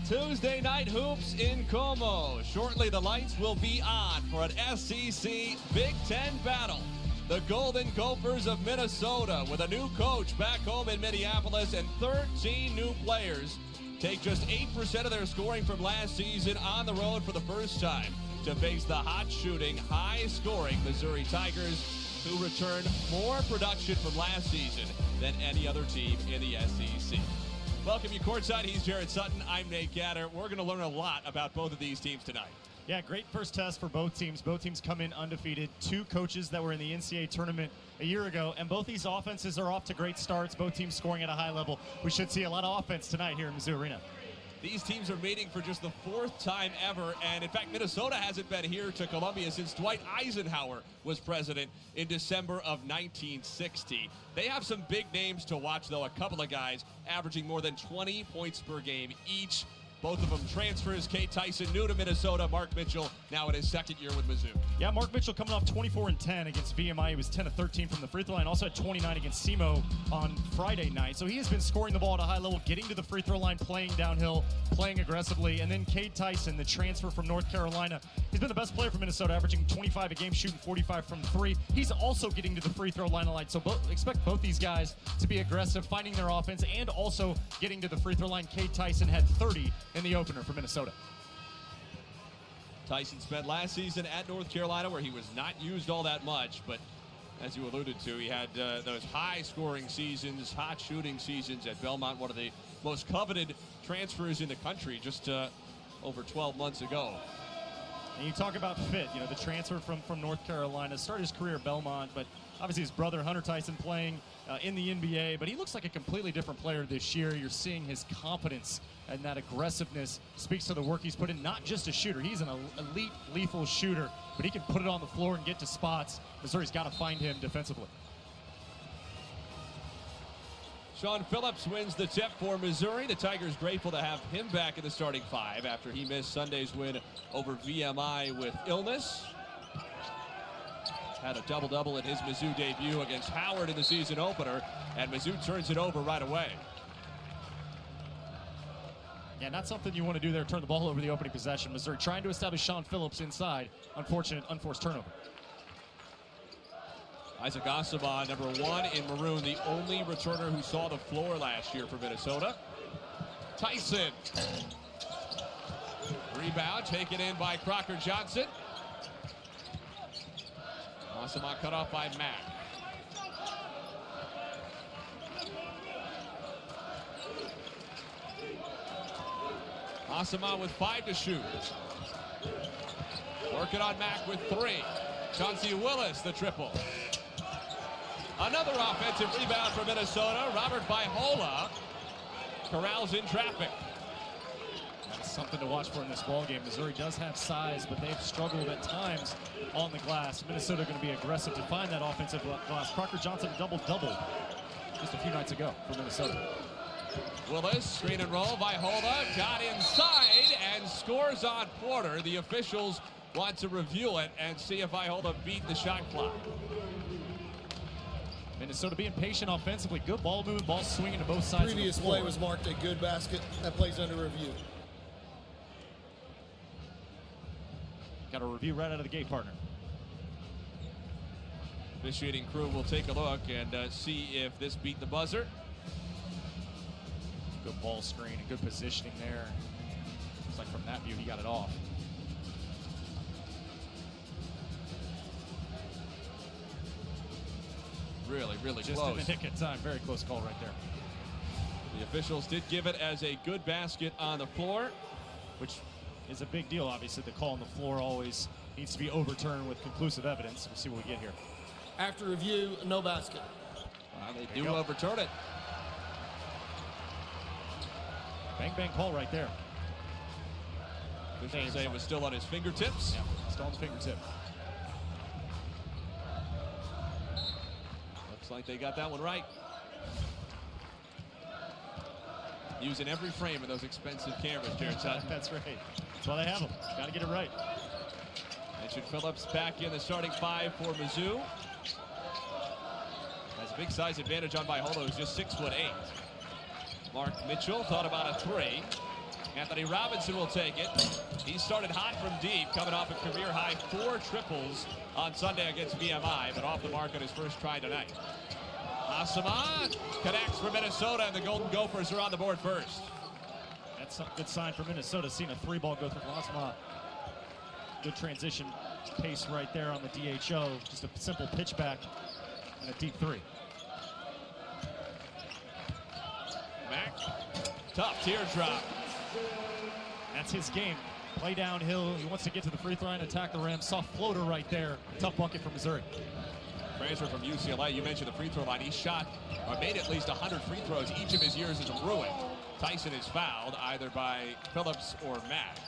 Tuesday night hoops in Como. Shortly, the lights will be on for an SEC Big Ten battle. The Golden Gophers of Minnesota, with a new coach back home in Minneapolis and 13 new players, take just 8% of their scoring from last season on the road for the first time to face the hot-shooting, high-scoring Missouri Tigers, who return more production from last season than any other team in the SEC. Welcome you courtside. He's Jared Sutton. I'm Nate Gatter. We're going to learn a lot about both of these teams tonight. Yeah, great first test for both teams. Both teams come in undefeated. Two coaches that were in the NCAA tournament a year ago, and both these offenses are off to great starts. Both teams scoring at a high level. We should see a lot of offense tonight here in Mizzou Arena. These teams are meeting for just the fourth time ever, and in fact, Minnesota hasn't been here to Columbia since Dwight Eisenhower was president in December of 1960. They have some big names to watch, though. A couple of guys averaging more than 20 points per game each. Both of them transfers. Kate Tyson, new to Minnesota. Mark Mitchell, now in his second year with Mizzou. Yeah, Mark Mitchell coming off 24-10 against VMI. He was 10 of 13 from the free throw line. Also had 29 against SEMO on Friday night. So he has been scoring the ball at a high level, getting to the free throw line, playing downhill, playing aggressively. And then Kate Tyson, the transfer from North Carolina. He's been the best player for Minnesota, averaging 25 a game, shooting 45 from three. He's also getting to the free throw line a lot. So expect both these guys to be aggressive, finding their offense, and also getting to the free throw line. Kate Tyson had 30 in the opener for Minnesota. Tyson spent last season at North Carolina, where he was not used all that much, but as you alluded to, he had those high-scoring seasons, hot-shooting seasons at Belmont, one of the most coveted transfers in the country just over 12 months ago. And you talk about fit, you know, the transfer from North Carolina, started his career at Belmont, but obviously his brother Hunter Tyson playing in the NBA, but he looks like a completely different player this year. You're seeing his confidence and that aggressiveness speaks to the work he's put in. Not just a shooter, he's an elite, lethal shooter, but he can put it on the floor and get to spots. Missouri's got to find him defensively. Sean Phillips wins the tip for Missouri. The Tigers grateful to have him back in the starting five after he missed Sunday's win over VMI with illness. Had a double-double in his Mizzou debut against Howard in the season opener, and Mizzou turns it over right away. Yeah, not something you want to do there, turn the ball over the opening possession. Missouri trying to establish Sean Phillips inside. Unfortunate, unforced turnover. Isaac Asama, number 1 in maroon, the only returner who saw the floor last year for Minnesota. Tyson. Rebound taken in by Crocker Johnson. Asama cut off by Mack. Asama with 5 to shoot. Working on Mack with 3. Chauncey Willis, the triple. Another offensive rebound for Minnesota. Robert Vaihola corrals in traffic. That's something to watch for in this ballgame. Missouri does have size, but they've struggled at times on the glass. Minnesota going to be aggressive to find that offensive glass. Crocker Johnson double-double just a few nights ago for Minnesota. Willis, screen and roll. Vaihola got inside and scores on Porter. The officials want to review it and see if Vaihola beat the shot clock. Minnesota being patient offensively. Good ball movement, ball swinging to both sides. Previous play was marked a good basket. That play's under review. Got a review right out of the gate, partner. Officiating crew will take a look and see if this beat the buzzer. Good ball screen and good positioning there. Looks like from that view he got it off. Really Just close. in the nick of time. Very close call right there. The officials did give it as a good basket on the floor, which is a big deal. Obviously, the call on the floor always needs to be overturned with conclusive evidence. We'll see what we get here. After review, no basket. They do overturn it. Bang, bang call right there. Officials say it was still on his fingertips. Yeah, still on the fingertip. Looks like they got that one right. Using every frame of those expensive cameras, Jared Sutton. That's right. That's why they have them. Got to get it right. Richard Phillips back in the starting five for Mizzou. Has a big size advantage on Vaihola, who's just 6'8". Mark Mitchell thought about a three. Anthony Robinson will take it. He started hot from deep, coming off a career-high 4 triples on Sunday against VMI, but off the mark on his first try tonight. Asama connects for Minnesota, and the Golden Gophers are on the board first. That's a good sign for Minnesota, seeing a 3-ball go through Asama. Good transition pace right there on the DHO. Just a simple pitch back and a deep 3. Mack, tough teardrop. That's his game. Play downhill. He wants to get to the free throw line, attack the rim. Soft floater right there. Tough bucket for Missouri. Transfer from UCLA. You mentioned the free throw line. He shot or made at least 100 free throws each of his years as a Bruin. Tyson is fouled either by Phillips or Mack.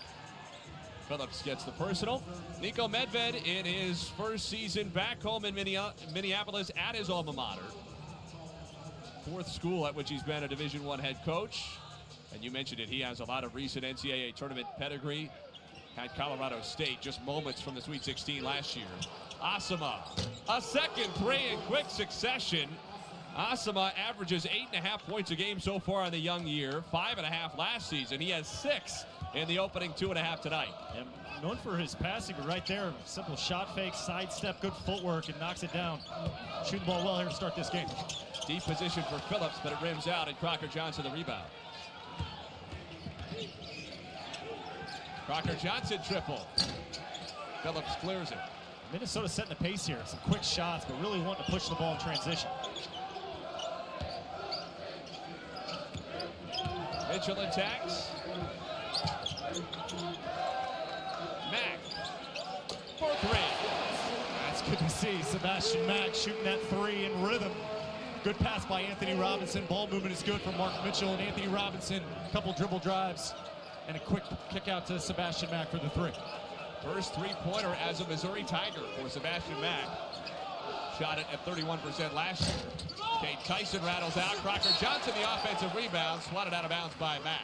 Phillips gets the personal. Nico Medved in his first season back home in Minneapolis at his alma mater. 4th school at which he's been a Division I head coach. And you mentioned it, he has a lot of recent NCAA tournament pedigree. Had Colorado State just moments from the Sweet 16 last year. Asama, a second 3 in quick succession. Asama averages 8.5 points a game so far in the young year, 5.5 last season. He has 6 in the opening 2.5 tonight. Yeah, known for his passing, but right there, simple shot fake, sidestep, good footwork, and knocks it down. Shooting the ball well here to start this game. Deep position for Phillips, but it rims out, and Crocker Johnson the rebound. Crocker Johnson triple. Phillips clears it. Minnesota setting the pace here. Some quick shots, but really wanting to push the ball in transition. Mitchell attacks. Mack for 3. That's good to see. Sebastian Mack shooting that 3 in rhythm. Good pass by Anthony Robinson. Ball movement is good from Mark Mitchell and Anthony Robinson. A couple dribble drives and a quick kick out to Sebastian Mack for the 3. First 3-pointer as a Missouri Tiger for Sebastian Mack. Shot it at 31% last year. Kate Tyson rattles out. Crocker Johnson, the offensive rebound, swatted out of bounds by Mack.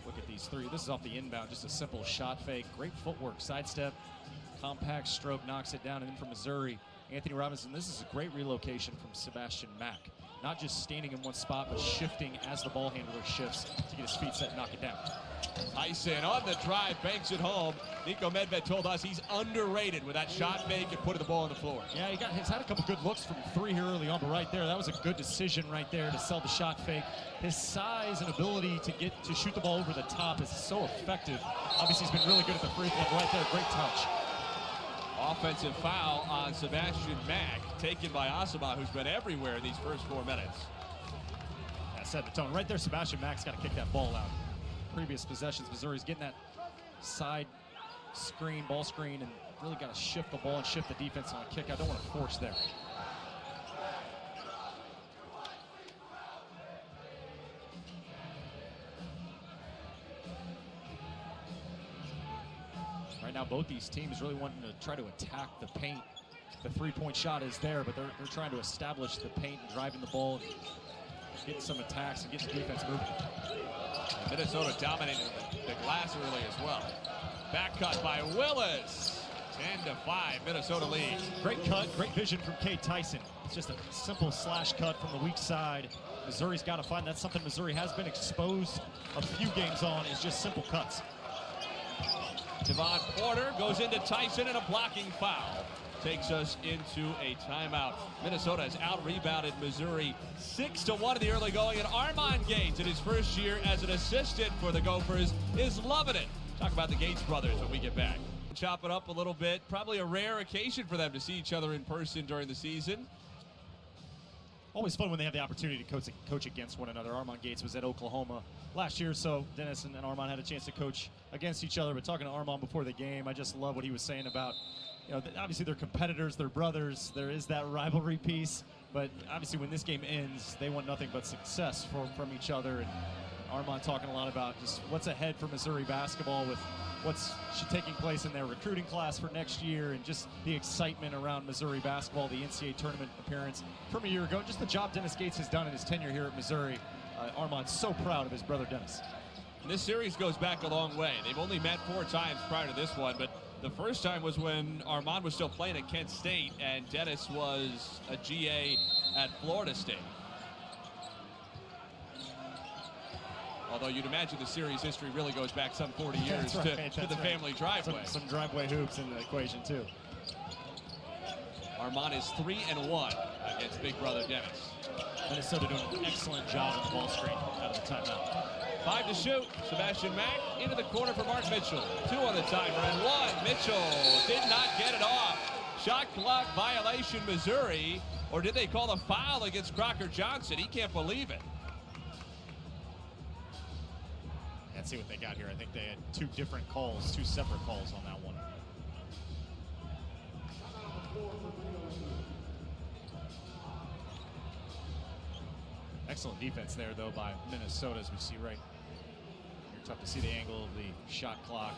Look at these 3. This is off the inbound, just a simple shot fake. Great footwork, sidestep, compact stroke, knocks it down. And then for Missouri, Anthony Robinson, this is a great relocation from Sebastian Mack. Not just standing in one spot, but shifting as the ball handler shifts to get his feet set and knock it down. Tyson on the drive, banks it home. Nico Medved told us he's underrated with that shot fake and putting the ball on the floor. Yeah, he's had a couple good looks from 3 here early on, but right there, that was a good decision right there to sell the shot fake. His size and ability to shoot the ball over the top is so effective. Obviously, he's been really good at the free throw right there. Great touch. Offensive foul on Sebastian Mack, taken by Asama, who's been everywhere in these first 4 minutes. That set the tone. Right there, Sebastian Mack's got to kick that ball out. Previous possessions, Missouri's getting that side screen, ball screen, and really got to shift the ball and shift the defense on a kick. I don't want to force there. Right now, both these teams really wanting to try to attack the paint. The 3-point shot is there, but they're trying to establish the paint and driving the ball, getting some attacks and getting the defense moving. Minnesota dominated the glass early as well. Back cut by Willis. 10-5, Minnesota lead. Great cut, great vision from Kate Tyson. It's just a simple slash cut from the weak side. Missouri's got to find that's something Missouri has been exposed a few games on, is just simple cuts. Devon Porter goes into Tyson and a blocking foul. Takes us into a timeout. Minnesota has out-rebounded Missouri 6-1 in the early going, and Armand Gates in his first year as an assistant for the Gophers is loving it. Talk about the Gates brothers when we get back. Chop it up a little bit. Probably a rare occasion for them to see each other in person during the season. Always fun when they have the opportunity to coach against one another. Armand Gates was at Oklahoma last year, so Dennis and Armand had a chance to coach against each other. But talking to Armand before the game, I just love what he was saying about, obviously they're competitors, they're brothers. There is that rivalry piece, but obviously when this game ends, they want nothing but success from each other. And Armand talking a lot about just what's ahead for Missouri basketball with what's taking place in their recruiting class for next year, and just the excitement around Missouri basketball, the NCAA tournament appearance from a year ago, just the job Dennis Gates has done in his tenure here at Missouri. Armand's so proud of his brother Dennis. And this series goes back a long way. They've only met 4 times prior to this one, but the first time was when Armand was still playing at Kent State and Dennis was a GA at Florida State. Although you'd imagine the series history really goes back some 40 years to the family driveway. Some driveway hoops in the equation, too. Armand is 3-1 against big brother Dennis. Minnesota doing an excellent job on the ball screen out of the timeout. 5 to shoot. Sebastian Mack into the corner for Mark Mitchell. 2 on the timer and 1. Mitchell did not get it off. Shot clock violation, Missouri. Or did they call a foul against Crocker Johnson? He can't believe it. Let's see what they got here. I think they had 2 different calls, 2 separate calls on that one. Excellent defense there, though, by Minnesota, as we see right. You're tough to see the angle of the shot clock.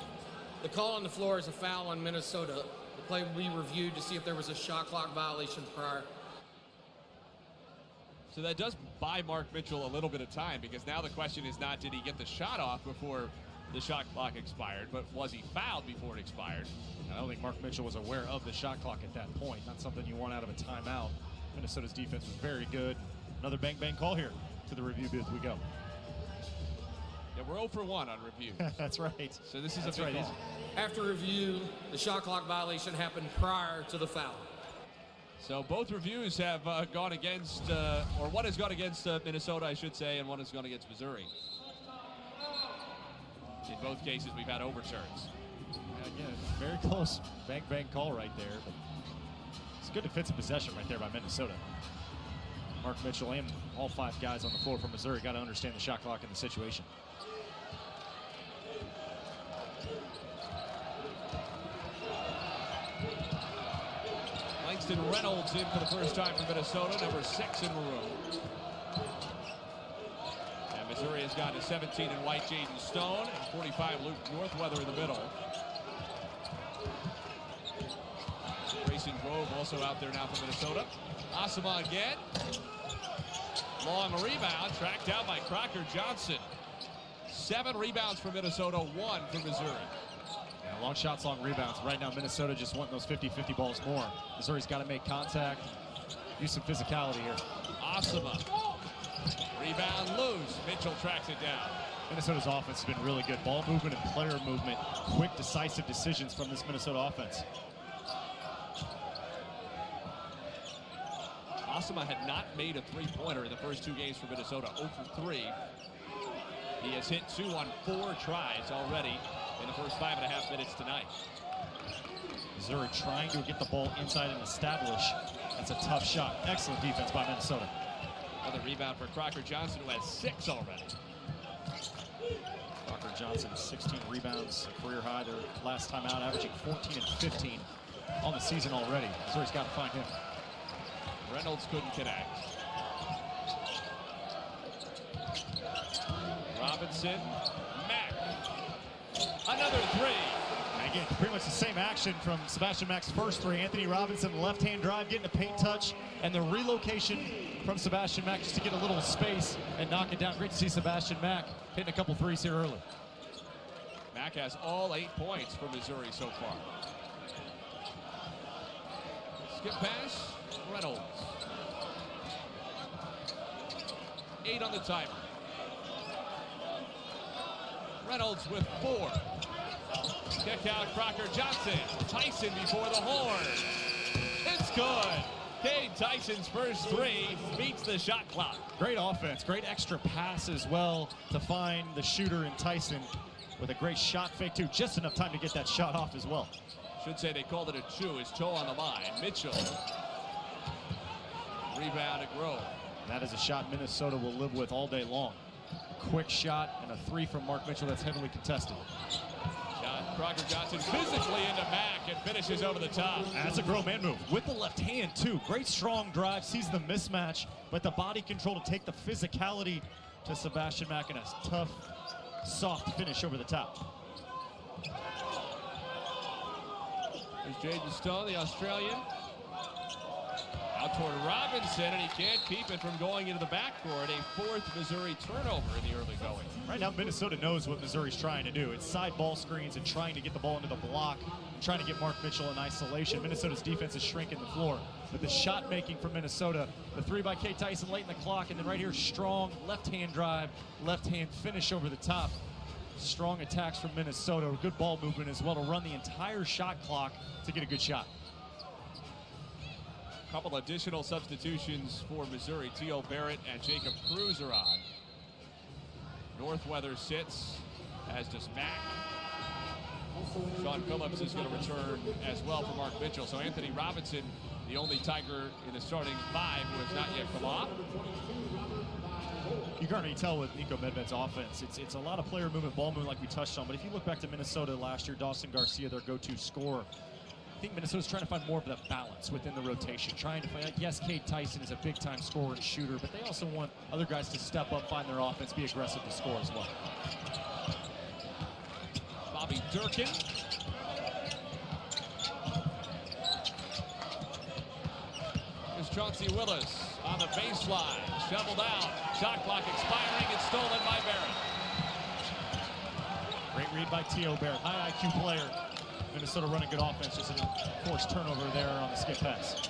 The call on the floor is a foul on Minnesota. The play will be reviewed to see if there was a shot clock violation prior. So that does buy Mark Mitchell a little bit of time, because now the question is not did he get the shot off before the shot clock expired, but was he fouled before it expired? I don't think Mark Mitchell was aware of the shot clock at that point. Not something you want out of a timeout. Minnesota's defense was very good. Another bang-bang call here. To the review booth we go. Yeah, we're 0 for 1 on review. That's right. So this is a big call. After review, the shot clock violation happened prior to the foul. So both reviews have gone against, or one has gone against Minnesota, I should say, and one has gone against Missouri. In both cases, we've had overturns. Again, very close bang-bang call right there. But it's good defensive possession right there by Minnesota. Mark Mitchell and all 5 guys on the floor from Missouri got to understand the shot clock and the situation. Langston Reynolds in for the first time for Minnesota, number 6 in the room. And Missouri has gone to 17 in white, Jaden Stone, and 45 Luke Northweather in the middle. Grayson Grove also out there now for Minnesota. Asama again. Long rebound, tracked down by Crocker Johnson. 7 rebounds for Minnesota, 1 for Missouri. Yeah, long shots, long rebounds. Right now, Minnesota just wanting those 50-50 balls more. Missouri's got to make contact, use some physicality here. Asama. Rebound loose. Mitchell tracks it down. Minnesota's offense has been really good. Ball movement and player movement. Quick, decisive decisions from this Minnesota offense. Asama had not made a three-pointer in the first 2 games for Minnesota, 0 for 3. He has hit 2 on 4 tries already in the first 5.5 minutes tonight. Missouri trying to get the ball inside and establish. That's a tough shot. Excellent defense by Minnesota. Another rebound for Crocker Johnson, who has 6 already. Crocker Johnson, 16 rebounds, career high. Their last time out, averaging 14 and 15 on the season already. Missouri's got to find him. Reynolds couldn't connect. Robinson, Mack. Another 3. And again, pretty much the same action from Sebastian Mack's first 3. Anthony Robinson, left-hand drive, getting a paint touch, and the relocation from Sebastian Mack just to get a little space and knock it down. Great to see Sebastian Mack hitting a couple threes here early. Mack has all 8 points for Missouri so far. Skip pass, Reynolds. 8 on the timer. Reynolds with 4. Kick out Crocker Johnson. Tyson before the horn. It's good. Cade Tyson's first 3 beats the shot clock. Great offense, great extra pass as well to find the shooter in Tyson with a great shot fake too. Just enough time to get that shot off as well. Should say they called it a 2. His toe on the line. Mitchell. Rebound to Grove. That is a shot Minnesota will live with all day long. Quick shot and a 3 from Mark Mitchell that's heavily contested. Crocker Johnson physically into Mack and finishes over the top. That's a grown man move with the left hand too. Great strong drive, sees the mismatch, but the body control to take the physicality to Sebastian Mack and a tough, soft finish over the top. There's Jaden Stone, the Australian. Out toward Robinson, and he can't keep it from going into the backcourt. A fourth Missouri turnover in the early going. Right now, Minnesota knows what Missouri's trying to do. It's side ball screens and trying to get the ball into the block, and trying to get Mark Mitchell in isolation. Minnesota's defense is shrinking the floor. But the shot making from Minnesota, the three by K. Tyson late in the clock, and then right here, strong left-hand drive, left-hand finish over the top. Strong attacks from Minnesota. Good ball movement as well to run the entire shot clock to get a good shot. Couple additional substitutions for Missouri. T.O. Barrett and Jacob Cruz are on. Northweather sits, as does Mack. Sean Phillips is going to return as well for Mark Mitchell. So Anthony Robinson, the only Tiger in the starting five who has not yet come off. You can already tell with Nico Medved's offense, it's a lot of player movement, ball movement like we touched on. But if you look back to Minnesota last year, Dawson Garcia, their go-to scorer, I think Minnesota's trying to find more of that balance within the rotation, trying to find, yes, Cade Tyson is a big-time scorer and shooter, but they also want other guys to step up, find their offense, be aggressive to score as well. Bobby Durkin. Here's Chauncey Willis on the baseline, shoveled out, shot clock expiring, it's stolen by Barrett. Great read by T.O. Barrett, high IQ player. Minnesota running good offense, just a forced turnover there on the skip pass.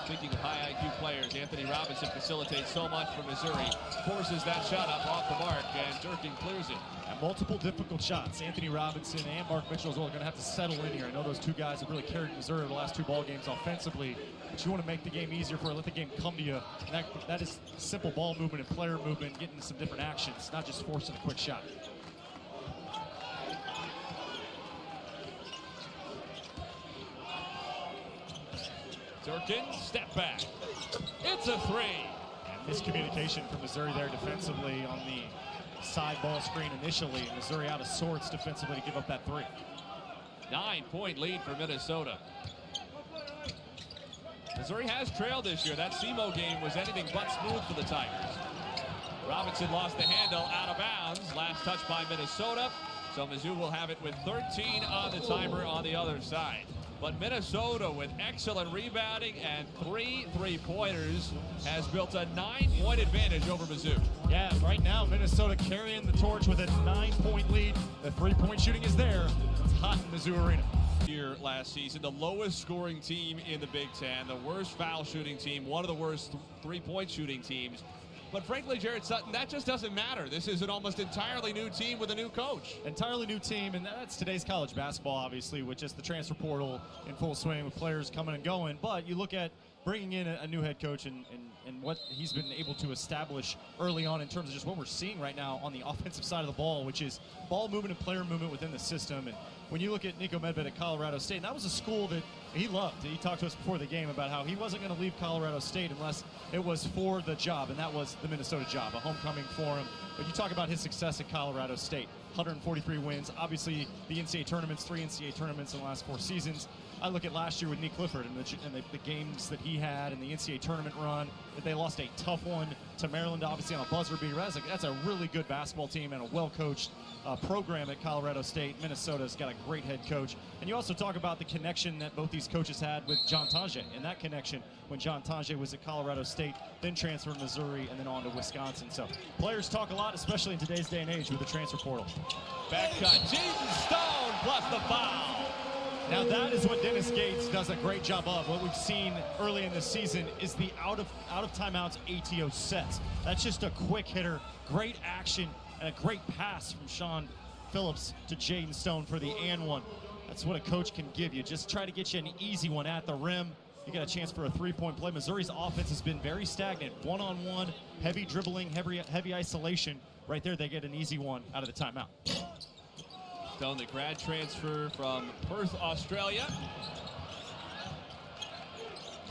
Speaking of high IQ players, Anthony Robinson facilitates so much for Missouri, forces that shot up off the mark, and Durkin clears it. And multiple difficult shots. Anthony Robinson and Mark Mitchell as well are going to have to settle in here. I know those two guys have really carried Missouri the last two ball games offensively, but you want to make the game easier for it, let the game come to you. And that is simple ball movement and player movement, getting into some different actions, not just forcing a quick shot. Durkin, step back. It's a three. And miscommunication from Missouri there defensively on the side ball screen initially. Missouri out of sorts defensively to give up that three. 9-point lead for Minnesota. Missouri has trailed this year. That SEMO game was anything but smooth for the Tigers. Robinson lost the handle out of bounds. Last touch by Minnesota. So Mizzou will have it with 13 on the timer on the other side. But Minnesota, with excellent rebounding and 3 three-pointers, has built a 9-point advantage over Mizzou. Yeah, right now, Minnesota carrying the torch with a 9-point lead. The three-point shooting is there. It's hot in Mizzou Arena. Here last season, the lowest scoring team in the Big Ten, the worst foul shooting team, one of the worst three-point shooting teams. But frankly, Jared Sutton, that just doesn't matter. This is an almost entirely new team with a new coach. Entirely new team, and that's today's college basketball, obviously, with just the transfer portal in full swing with players coming and going. But you look at bringing in a new head coach and what he's been able to establish early on in terms of just what we're seeing right now on the offensive side of the ball, which is ball movement and player movement within the system. And when you look at Nico Medved at Colorado State, and that was a school that he loved. He talked to us before the game about how he wasn't going to leave Colorado State unless it was for the job, and that was the Minnesota job, a homecoming for him. But you talk about his success at Colorado State, 143 wins. Obviously, the NCAA tournaments, 3 NCAA tournaments in the last 4 seasons. I look at last year with Nick Clifford and the games that he had and the NCAA tournament run, that they lost a tough one to Maryland, obviously on a buzzer beater. That's a really good basketball team and a well-coached program at Colorado State. Minnesota's got a great head coach. And you also talk about the connection that both these coaches had with John Tonje, and that connection when John Tonje was at Colorado State, then transferred to Missouri, and then on to Wisconsin. So players talk a lot, especially in today's day and age with the transfer portal. Back cut, Jaden Stone plus the foul. Now that is what Dennis Gates does a great job of. What we've seen early in the season is the out of timeouts ATO sets. That's just a quick hitter, great action, and a great pass from Sean Phillips to Jaden Stone for the and one. That's what a coach can give you. Just try to get you an easy one at the rim. You got a chance for a three-point play. Missouri's offense has been very stagnant. One-on-one, heavy dribbling, heavy isolation. Right there, they get an easy one out of the timeout. Stone, the grad transfer from Perth, Australia.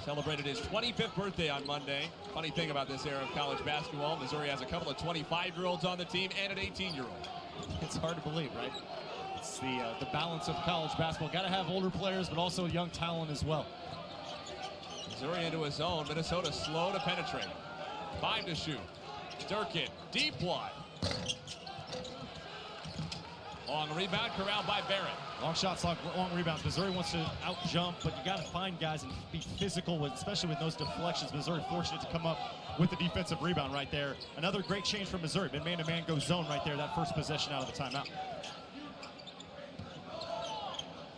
Celebrated his 25th birthday on Monday. Funny thing about this era of college basketball, Missouri has a couple of 25-year-olds on the team and an 18-year-old. It's hard to believe, right? It's the balance of college basketball. Got to have older players, but also young talent as well. Missouri into his own. Minnesota slow to penetrate. 5 to shoot. Durkin, deep one. Long rebound corralled by Barrett. Long shots, long rebounds. Missouri wants to out-jump, but you got to find guys and be physical, especially with those deflections. Missouri fortunate to come up with the defensive rebound right there. Another great change from Missouri. Been man-to-man, go zone right there, that first possession out of the timeout.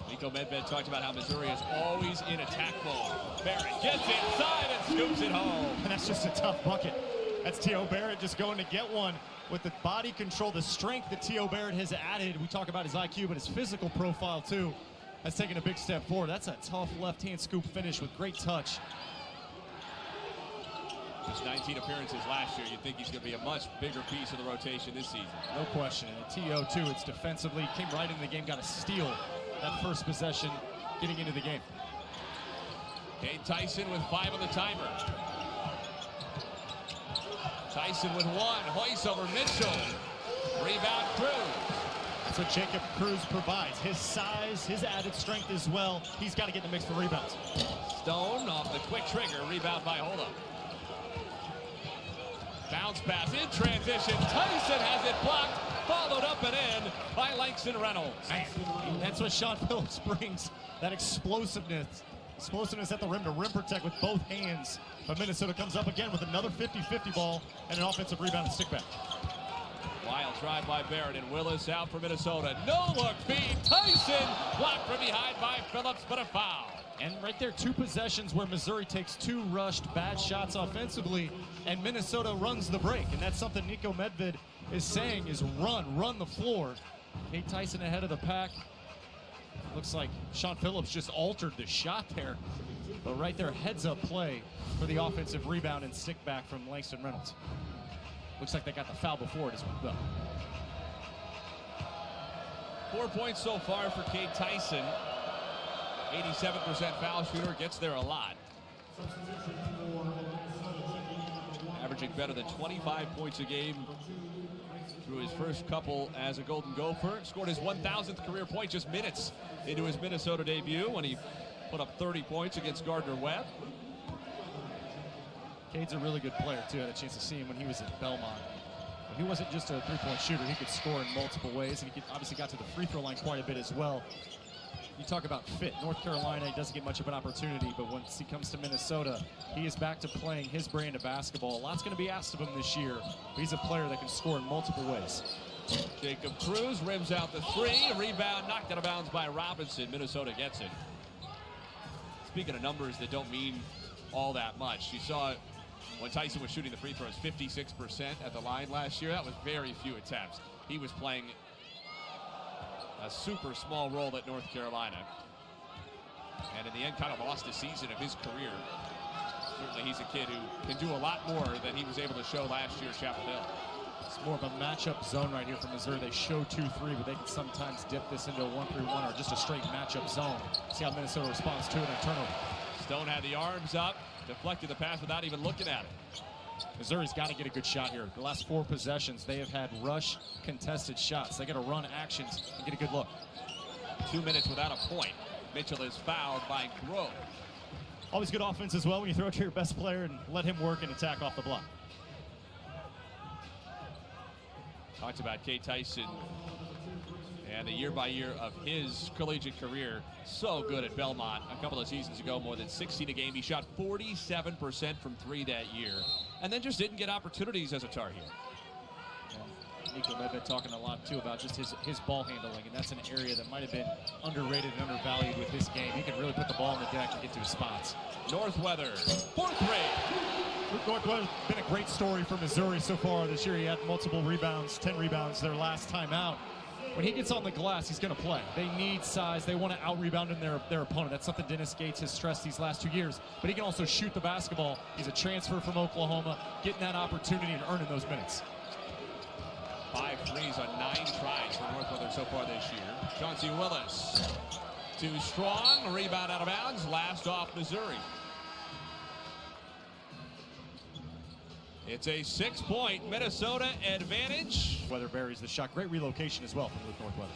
Nico Medved talked about how Missouri is always in attack mode. Barrett gets inside and scoops it home. And that's just a tough bucket. That's T.O. Barrett just going to get one with the body control, the strength that T.O. Barrett has added. We talk about his IQ, but his physical profile, too, has taken a big step forward. That's a tough left-hand scoop finish with great touch. Just 19 appearances last year. You'd think he's going to be a much bigger piece of the rotation this season. No question. And T.O., too, it's defensively. Came right into the game, got a steal that first possession getting into the game. Cade Tyson with 5 on the timer. Tyson with 1. Hoist over Mitchell. Rebound Cruz. That's what Jacob Cruz provides. His size, his added strength as well. He's got to get in the mix for rebounds. Stone off the quick trigger. Rebound by Holdup. Bounce pass in transition. Tyson has it blocked. Followed up and in by Langston Reynolds. Man, that's what Sean Phillips brings. That explosiveness. Explosiveness at the rim to rim protect with both hands. But Minnesota comes up again with another 50-50 ball and an offensive rebound and stick back. Wild drive by Barrett and Willis out for Minnesota. No look feed. Tyson blocked from behind by Phillips, but a foul. And right there, 2 possessions where Missouri takes 2 rushed bad shots offensively and Minnesota runs the break. And that's something Nico Medved is saying is run the floor. Cade Tyson ahead of the pack. Looks like Sean Phillips just altered the shot there. But right there, heads up play for the offensive rebound and stick back from Langston Reynolds. Looks like they got the foul before it as well. 4 points so far for Cade Tyson. 87% foul shooter, gets there a lot. Averaging better than 25 points a game through his first couple as a Golden Gopher. Scored his 1,000th career point just minutes into his Minnesota debut when he put up 30 points against Gardner-Webb. Cade's a really good player, too. I had a chance to see him when he was at Belmont. But he wasn't just a three-point shooter. He could score in multiple ways, and he obviously got to the free throw line quite a bit as well. You talk about fit. North Carolina, he doesn't get much of an opportunity, but once he comes to Minnesota, he is back to playing his brand of basketball. A lot's going to be asked of him this year, but he's a player that can score in multiple ways. Jacob Cruz rims out the 3. Rebound knocked out of bounds by Robinson. Minnesota gets it. Speaking of numbers that don't mean all that much, you saw when Tyson was shooting the free throws 56% at the line last year. That was very few attempts. He was playing a super small role at North Carolina. And in the end, kind of lost a season of his career. Certainly he's a kid who can do a lot more than he was able to show last year at Chapel Hill. It's more of a matchup zone right here for Missouri. They show 2-3, but they can sometimes dip this into a 1-3-1 or just a straight matchup zone. See how Minnesota responds to it on turnover. Stone had the arms up, deflected the pass without even looking at it. Missouri's got to get a good shot here. The last 4 possessions, they have had rush contested shots. They got to run actions and get a good look. 2 minutes without a point. Mitchell is fouled by Grove. Always good offense as well when you throw it to your best player and let him work and attack off the block. Talked about Cade Tyson and the year-by-year of his collegiate career. So good at Belmont a couple of seasons ago, more than 16 a game. He shot 47% from 3 that year, and then just didn't get opportunities as a Tar Heel. Nico Medved talking a lot, too, about just his ball handling, and that's an area that might have been underrated and undervalued with his game. He can really put the ball on the deck and get to his spots. Northweather, 4th grade. Northweather's been a great story for Missouri so far this year. He had multiple rebounds, 10 rebounds their last time out. When he gets on the glass, he's going to play. They need size. They want to out-rebound their opponent. That's something Dennis Gates has stressed these last 2 years. But he can also shoot the basketball. He's a transfer from Oklahoma, getting that opportunity and earning those minutes. 5 threes on 9 tries for Northweather so far this year. Chauncey Willis, too strong. Rebound out of bounds. Last off Missouri. It's a 6-point Minnesota advantage. Weather buries the shot. Great relocation as well from Luke Northweather.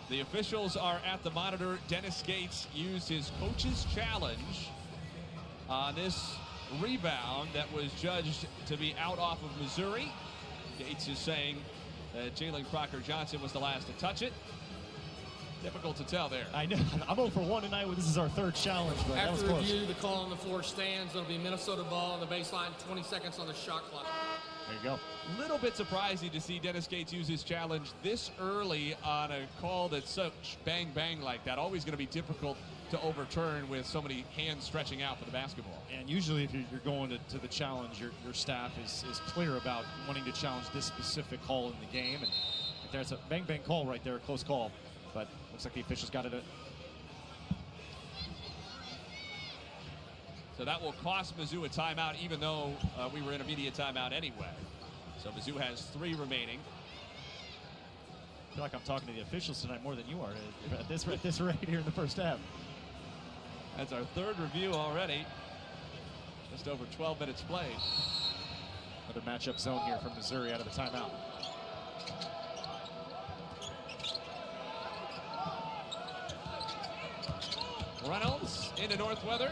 The officials are at the monitor. Dennis Gates used his coach's challenge on this rebound that was judged to be out off of Missouri. Gates is saying Jalen Crocker-Johnson was the last to touch it. Difficult to tell there. I know. I'm 0 for 1 tonight. This is our third challenge, but that was After close. review, the call on the floor stands. It'll be Minnesota ball on the baseline, 20 seconds on the shot clock. There you go. Little bit surprising to see Dennis Gates use his challenge this early on a call that's such bang like that. Always going to be difficult to overturn with so many hands stretching out for the basketball. And usually if you're going to the challenge, your staff is clear about wanting to challenge this specific call in the game. And if there's a bang call right there, a close call. But looks like the officials got it. So that will cost Mizzou a timeout, even though we were in immediate timeout anyway. So Mizzou has 3 remaining. I feel like I'm talking to the officials tonight more than you are at this rate here in the first half. That's our 3rd review already. Just over 12 minutes played. Another matchup zone here from Missouri out of the timeout. Reynolds into Northweather.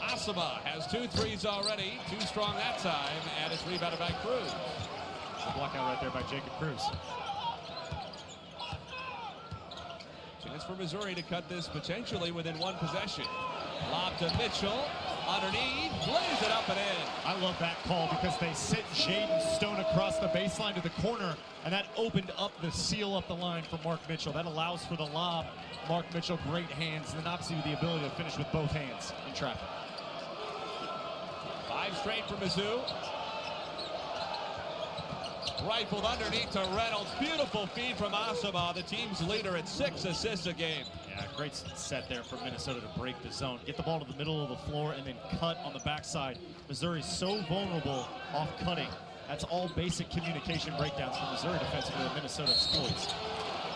Asama has 2 threes already. 2 strong that time, and it's rebounded by Cruz. The block out right there by Jacob Cruz. Chance for Missouri to cut this potentially within 1 possession. Lob to Mitchell. Underneath, lays it up and in. I love that call because they sent Jaden Stone across the baseline to the corner, and that opened up the seal up the line for Mark Mitchell. That allows for the lob. Mark Mitchell, great hands, and then obviously with the ability to finish with both hands in traffic. 5 straight for Mizzou. Rifled underneath to Reynolds. Beautiful feed from Asama, the team's leader at 6 assists a game. Yeah, great set there from Minnesota to break the zone. Get the ball to the middle of the floor and then cut on the backside. Missouri's so vulnerable off cutting. That's all basic communication breakdowns from Missouri defensively that Minnesota exploits.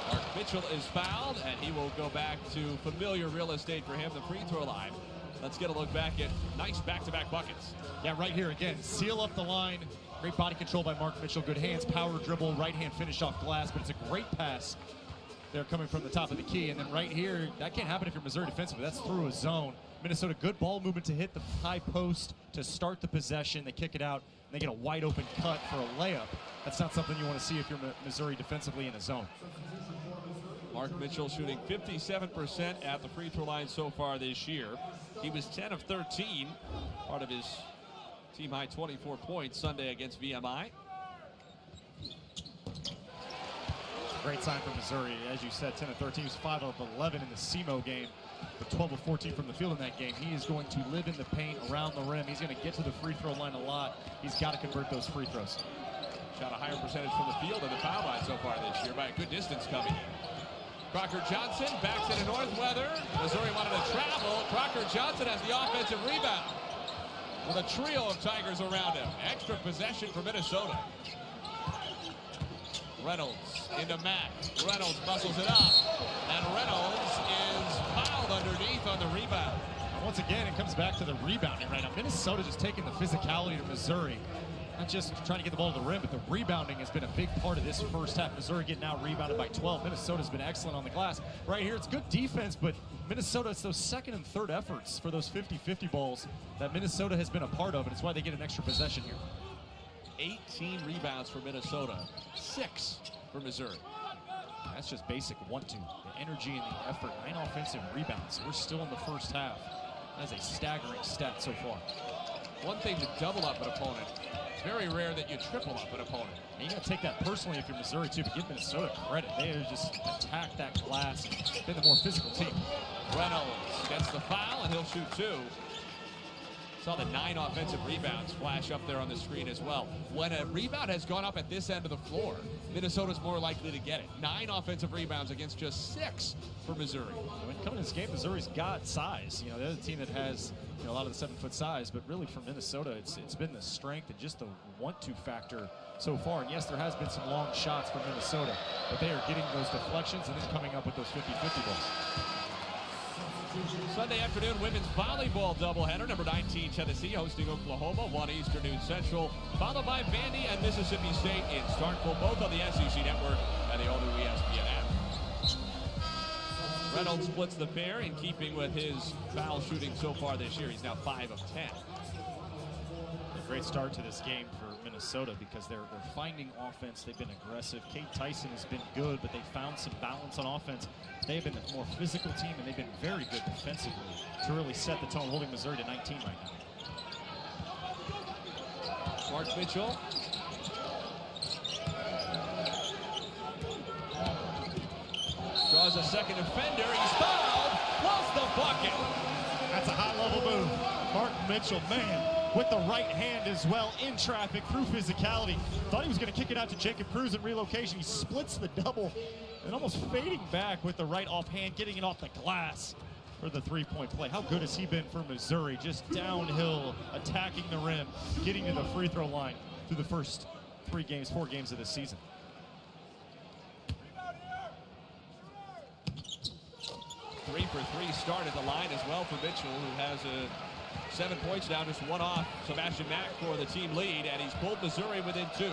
Mark Mitchell is fouled, and he will go back to familiar real estate for him, the free throw line. Let's get a look back at nice back-to-back buckets. Yeah, right here again. Seal up the line. Great body control by Mark Mitchell. Good hands, power dribble, right hand finish off glass, but it's a great pass. They're coming from the top of the key. And then right here, that can't happen if you're Missouri defensively. That's through a zone. Minnesota, good ball movement to hit the high post to start the possession. They kick it out, and they get a wide open cut for a layup. That's not something you want to see if you're Missouri defensively in a zone. Mark Mitchell shooting 57% at the free throw line so far this year. He was 10 of 13, part of his team-high 24 points Sunday against VMI. Great sign for Missouri. As you said, 10 of 13. He was 5 of 11 in the SEMO game, but 12 of 14 from the field in that game. He is going to live in the paint around the rim. He's going to get to the free throw line a lot. He's got to convert those free throws. Shot a higher percentage from the field than the foul line so far this year by a good distance coming. Crocker-Johnson backs into Northweather. Missouri wanted to travel. Crocker-Johnson has the offensive rebound with a trio of Tigers around him. Extra possession for Minnesota. Reynolds into Mack. Reynolds muscles it up. And Reynolds is fouled underneath on the rebound. Once again, it comes back to the rebounding right now. Minnesota just taking the physicality to Missouri. Not just trying to get the ball to the rim, but the rebounding has been a big part of this first half. Missouri getting out rebounded by 12. Minnesota's been excellent on the glass. Right here, it's good defense, but Minnesota, it's those second and third efforts for those 50-50 balls that Minnesota has been a part of, and it's why they get an extra possession here. 18 rebounds for Minnesota, 6 for Missouri. That's just basic 1-2. The energy and the effort, 9 offensive rebounds. We're still in the first half. That is a staggering stat so far. One thing to double up an opponent. It's very rare that you triple up an opponent. And you got to take that personally if you're Missouri, too, but give Minnesota credit. They have just attacked that glass and been the more physical team. Reynolds gets the foul, and he'll shoot 2. Saw the 9 offensive rebounds flash up there on the screen as well. When a rebound has gone up at this end of the floor, Minnesota's more likely to get it. 9 offensive rebounds against just 6 for Missouri. When coming to this game, Missouri's got size. You know, they're the team that has a lot of the 7-foot size, but really for Minnesota, it's been the strength and just the 1-2 factor so far. And yes, there has been some long shots from Minnesota, but they are getting those deflections and then coming up with those 50-50 balls. Sunday afternoon women's volleyball doubleheader. Number 19 Tennessee hosting Oklahoma, 1 Eastern, noon Central, followed by Vandy and Mississippi State in Starkville, both on the SEC Network and the all-new ESPN app. Reynolds splits the pair in keeping with his foul shooting so far this year. He's now 5 of 10. great start to this game for Minnesota because they're finding offense. They've been aggressive. Cade Tyson has been good, but they found some balance on offense. They have been a more physical team, and they've been very good defensively to really set the tone, holding Missouri to 19 right now. Mark Mitchell. Draws a second defender. He's fouled. Plus the bucket. That's a high-level move. Mark Mitchell, man, with the right hand as well, in traffic, through physicality. Thought he was going to kick it out to Jacob Cruz in relocation. He splits the double and almost fading back with the right offhand, getting it off the glass for the three-point play. How good has he been for Missouri? Just downhill, attacking the rim, getting to the free throw line through the first 4 games of this season. 3 for 3 start at the line as well for Mitchell, who has 7 points now, just one off Sebastian Mack for the team lead, and he's pulled Missouri within 2.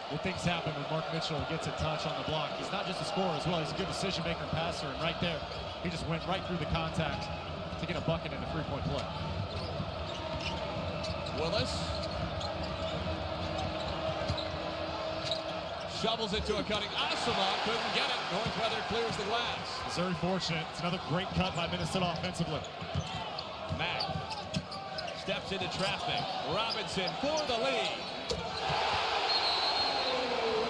Good things happen when Mark Mitchell gets a touch on the block. He's not just a scorer as well, he's a good decision maker and passer, and right there, he just went right through the contact to get a bucket in a three-point play. Willis shovels it to a cutting Asama, couldn't get it. Northweather clears the glass. Missouri fortunate. It's another great cut by Minnesota offensively. Mack steps into traffic. Robinson for the lead.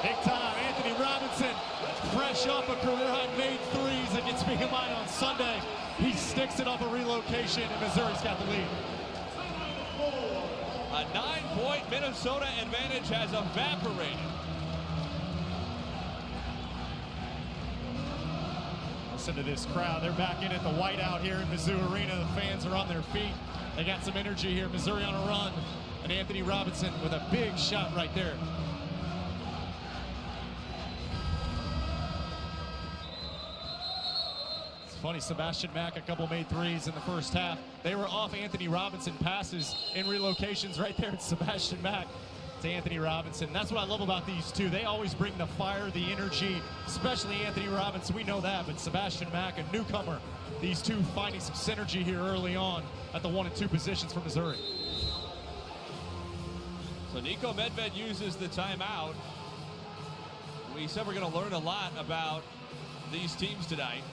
Big time, Anthony Robinson, fresh off a career-high made threes against VMI on Sunday. He sticks it off a relocation, and Missouri's got the lead. A 9-point Minnesota advantage has evaporated. Listen to this crowd. They're back in at the whiteout here in Mizzou Arena. The fans are on their feet. They got some energy here. Missouri on a run. And Anthony Robinson with a big shot right there. It's funny, Sebastian Mack, a couple made threes in the first half. They were off Anthony Robinson passes in relocations right there. It's Sebastian Mack to Anthony Robinson. That's what I love about these two. They always bring the fire, the energy, especially Anthony Robinson. We know that, but Sebastian Mack, a newcomer. These two finding some synergy here early on at the 1 and 2 positions for Missouri. So Nico Medved uses the timeout. We said we're going to learn a lot about these teams tonight.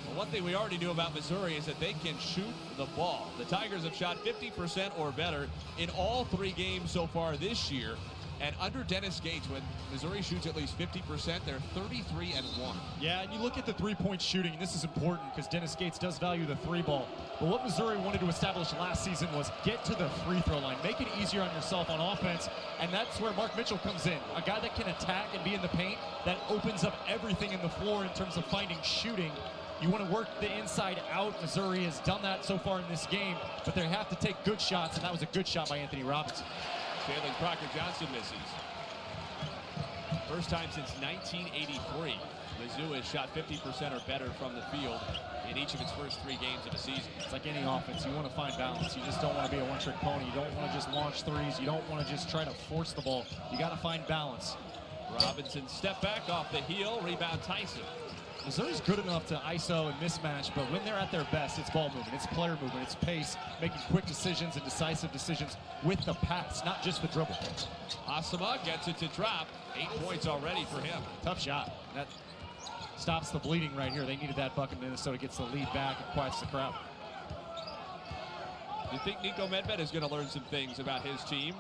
Well, one thing we already knew about Missouri is that they can shoot the ball. The Tigers have shot 50% or better in all 3 games so far this year. And under Dennis Gates, when Missouri shoots at least 50%, they're 33-1. Yeah, and you look at the three-point shooting, and this is important because Dennis Gates does value the 3 ball. But what Missouri wanted to establish last season was get to the free throw line, make it easier on yourself on offense, and that's where Mark Mitchell comes in. A guy that can attack and be in the paint, that opens up everything in the floor in terms of finding shooting. You want to work the inside out. Missouri has done that so far in this game, but they have to take good shots, and that was a good shot by Anthony Robinson. Jalen Crocker Johnson misses. First time since 1983, Mizzou has shot 50% or better from the field in each of its first 3 games of the season. It's like any offense. You want to find balance. You just don't want to be a one-trick pony. You don't want to just launch threes. You don't want to just try to force the ball. You got to find balance. Robinson step back off the heel, rebound Tyson. Missouri's good enough to ISO and mismatch, but when they're at their best, it's ball movement, it's player movement, it's pace, making quick decisions and decisive decisions with the pass, not just the dribble. Asama gets it to drop. 8 points already for him. Tough shot. That stops the bleeding right here. They needed that bucket. Minnesota gets the lead back and quiets the crowd. You think Nico Medved is going to learn some things about his team?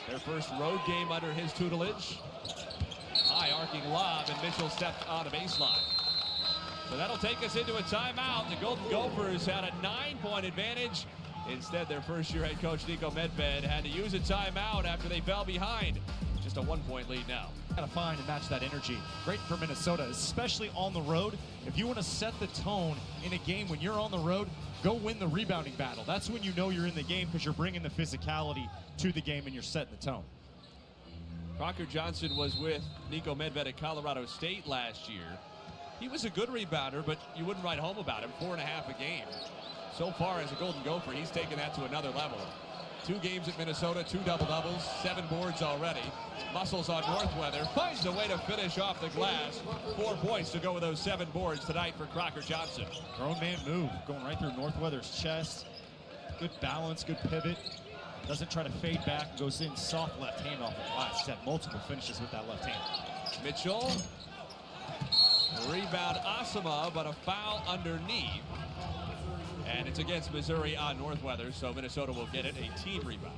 Their first road game under his tutelage. High arcing lob, and Mitchell stepped on a baseline. So that'll take us into a timeout. The Golden Gophers had a 9-point advantage. Instead, their first-year head coach, Nico Medved, had to use a timeout after they fell behind. Just a 1-point lead now. Got to find and match that energy. Great for Minnesota, especially on the road. If you want to set the tone in a game when you're on the road, go win the rebounding battle. That's when you know you're in the game because you're bringing the physicality to the game and you're setting the tone. Crocker Johnson was with Nico Medved at Colorado State last year. He was a good rebounder, but you wouldn't write home about him. 4.5 a game. So far as a Golden Gopher, he's taken that to another level. 2 games at Minnesota, 2 double-doubles, 7 boards already. Muscles on Northweather, finds a way to finish off the glass. 4 points to go with those 7 boards tonight for Crocker Johnson. Grown man move, going right through Northweather's chest. Good balance, good pivot. Doesn't try to fade back and goes in soft left hand off the glass. He's had multiple finishes with that left hand. Mitchell. Rebound Asama, but a foul underneath. And it's against Missouri on Northweather, so Minnesota will get it, a team rebound.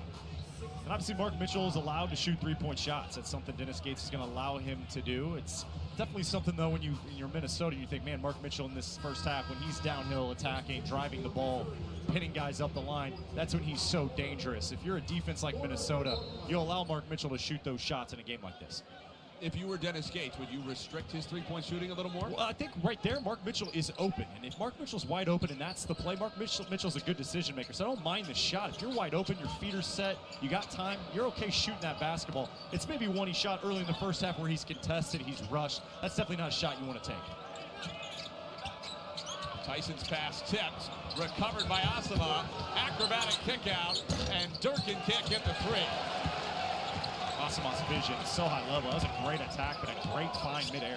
And obviously Mark Mitchell is allowed to shoot three-point shots. That's something Dennis Gates is going to allow him to do. It's definitely something, though, when you're Minnesota, you think, man, Mark Mitchell in this first half, when he's downhill attacking, driving the ball, pinning guys up the line, that's when he's so dangerous. If you're a defense like Minnesota, you'll allow Mark Mitchell to shoot those shots in a game like this. If you were Dennis Gates, would you restrict his three-point shooting a little more? Well, I think right there, Mark Mitchell is open. And if Mark Mitchell's wide open and that's the play, Mark Mitchell's a good decision maker. So I don't mind the shot. If you're wide open, your feet are set, you got time, you're okay shooting that basketball. It's maybe one he shot early in the first half where he's contested, he's rushed. That's definitely not a shot you want to take. Tyson's pass tipped, recovered by Asama, acrobatic kick out, and Durkin can't get the three. Asama's vision is so high level. That was a great attack, but a great find midair.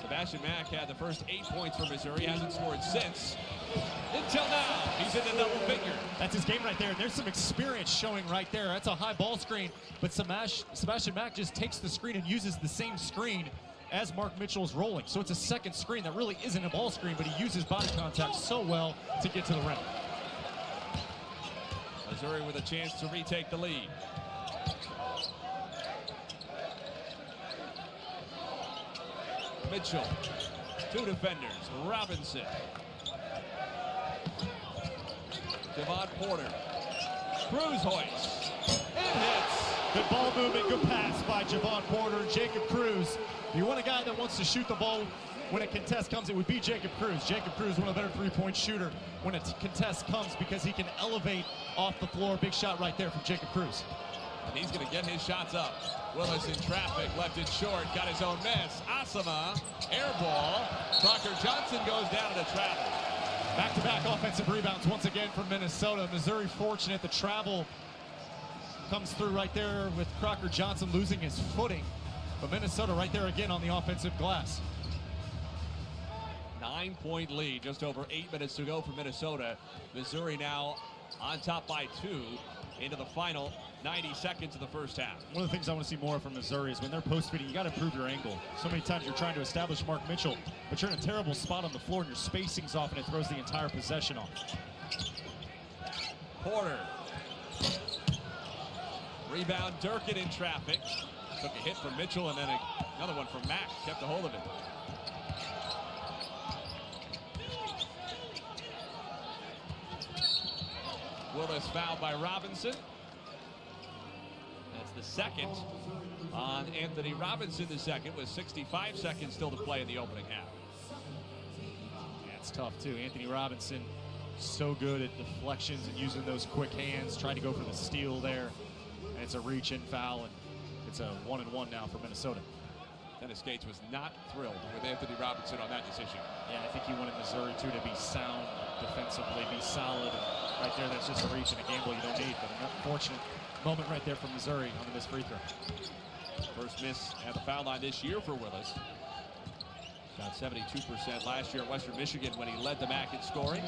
Sebastian Mack had the first 8 points for Missouri, hasn't scored since. Until now, he's in the double figure. That's his game right there. There's some experience showing right there. That's a high ball screen, but Sebastian Mack just takes the screen and uses the same screen as Mark Mitchell's rolling. So it's a second screen that really isn't a ball screen, but he uses body contact so well to get to the rim. Missouri with a chance to retake the lead. Mitchell, two defenders, Robinson. Devon Porter, Cruz hoist, it hits. Good ball movement, good pass by Javon Porter and Jacob Cruz. If you want a guy that wants to shoot the ball when a contest comes, it would be Jacob Cruz. Jacob Cruz, one of the better three-point shooter when a contest comes because he can elevate off the floor. Big shot right there from Jacob Cruz. And he's going to get his shots up. Willis in traffic, left it short, got his own miss. Asama, air ball. Crocker Johnson goes down to the travel. Back-to-back offensive rebounds once again from Minnesota. Missouri fortunate the travel comes through right there with Crocker Johnson losing his footing. But Minnesota right there again on the offensive glass. 9-point lead, just over 8 minutes to go for Minnesota. Missouri now on top by 2 into the final 90 seconds of the first half. One of the things I want to see more from Missouri is when they're post-feeding, you got to improve your angle. So many times you're trying to establish Mark Mitchell, but you're in a terrible spot on the floor and your spacing's off and it throws the entire possession off. Porter. Rebound, Durkin in traffic. Took a hit from Mitchell and then another one from Mack. Kept a hold of it. Willis fouled by Robinson. That's the second on Anthony Robinson, the second, with 65 seconds still to play in the opening half. Yeah, it's tough too. Anthony Robinson, so good at deflections and using those quick hands. Tried to go for the steal there. And it's a reach-in foul, and it's a 1-and-1 now for Minnesota. Dennis Gates was not thrilled with Anthony Robinson on that decision. Yeah, I think he wanted Missouri too to be sound defensively, be solid. And right there, that's just a reach and a gamble you don't need. But an unfortunate moment right there from Missouri on the missed free throw. First miss at the foul line this year for Willis. Got 72% last year at Western Michigan when he led the MAC in scoring.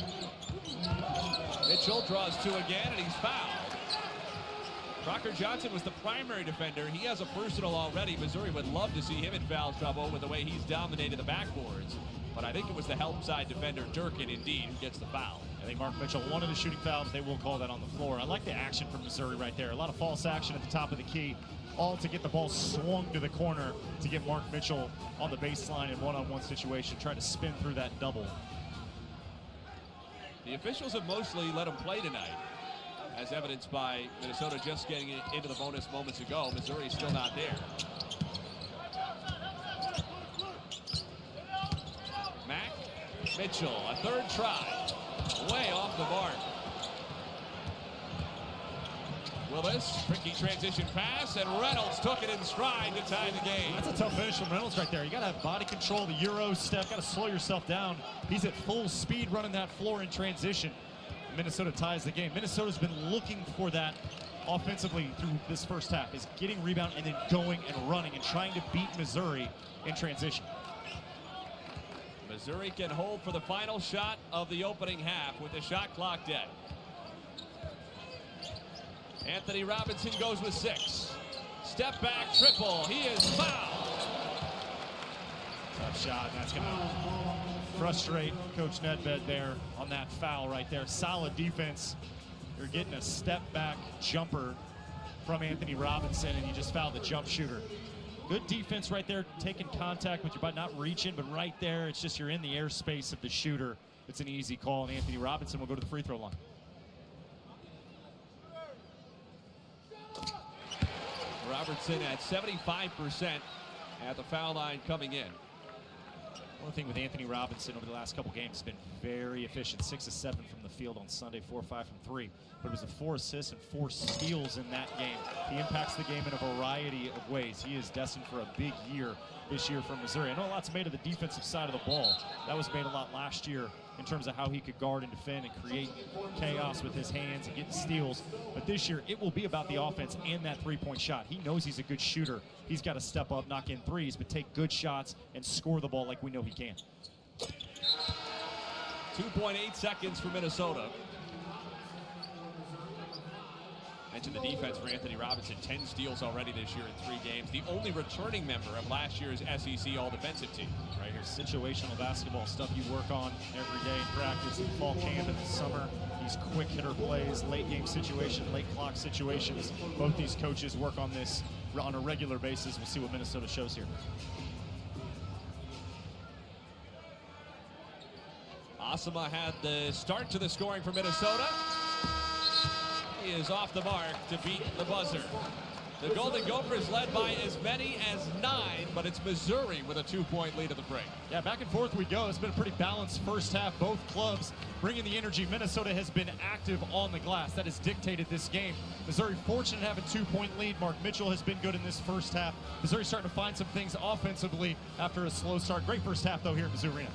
Mitchell draws 2 again, and he's fouled. Crocker Johnson was the primary defender. He has a personal already. Missouri would love to see him in foul trouble with the way he's dominated the backboards. But I think it was the help side defender, Durkin, indeed, who gets the foul. I think Mark Mitchell wanted a shooting foul, but they will call that on the floor. I like the action from Missouri right there. A lot of false action at the top of the key, all to get the ball swung to the corner to get Mark Mitchell on the baseline in one-on-one situation, try to spin through that double. The officials have mostly let him play tonight, as evidenced by Minnesota just getting into the bonus moments ago. Missouri's still not there. Mack, Mitchell, a third try, way off the mark. Willis, tricky transition pass, and Reynolds took it in stride to tie the game. That's a tough finish from Reynolds right there. You got to have body control, the Euro step, got to slow yourself down. He's at full speed running that floor in transition. Minnesota ties the game. Minnesota's been looking for that offensively through this first half, is getting rebound and then going and running and trying to beat Missouri in transition. Missouri can hold for the final shot of the opening half with the shot clock dead. Anthony Robinson goes with 6. Step back triple. He is fouled. Tough shot. That's going to frustrate Coach Nedved there on that foul right there. Solid defense. You're getting a step back jumper from Anthony Robinson, and you just fouled the jump shooter. Good defense right there, taking contact with your butt, not reaching, but right there, it's just you're in the airspace of the shooter. It's an easy call, and Anthony Robinson will go to the free throw line. Robertson at 75% at the foul line coming in. One thing with Anthony Robinson over the last couple games has been very efficient. 6 of 7 from the field on Sunday, 4 of 5 from 3. But it was 4 assists and 4 steals in that game. He impacts the game in a variety of ways. He is destined for a big year this year from Missouri. I know a lot's made of the defensive side of the ball. That was made a lot last year in terms of how he could guard and defend and create chaos with his hands and get steals. But this year, it will be about the offense and that three-point shot. He knows he's a good shooter. He's got to step up, knock in threes, but take good shots and score the ball like we know he can. 2.8 seconds for Minnesota. Mentioned the defense for Anthony Robinson. 10 steals already this year in 3 games. The only returning member of last year's SEC All-Defensive team. Right here, situational basketball stuff you work on every day in practice, in fall camp, in the summer. These quick hitter plays, late game situation, late clock situations. Both these coaches work on this on a regular basis. We'll see what Minnesota shows here. Asama had the start to the scoring for Minnesota. He is off the mark to beat the buzzer. The Golden Gophers led by as many as 9, but it's Missouri with a 2-point lead at the break. Yeah, back and forth we go. It's been a pretty balanced first half. Both clubs bringing the energy. Minnesota has been active on the glass. That has dictated this game. Missouri fortunate to have a 2-point lead. Mark Mitchell has been good in this first half. Missouri starting to find some things offensively after a slow start. Great first half, though, here at Mizzou Arena.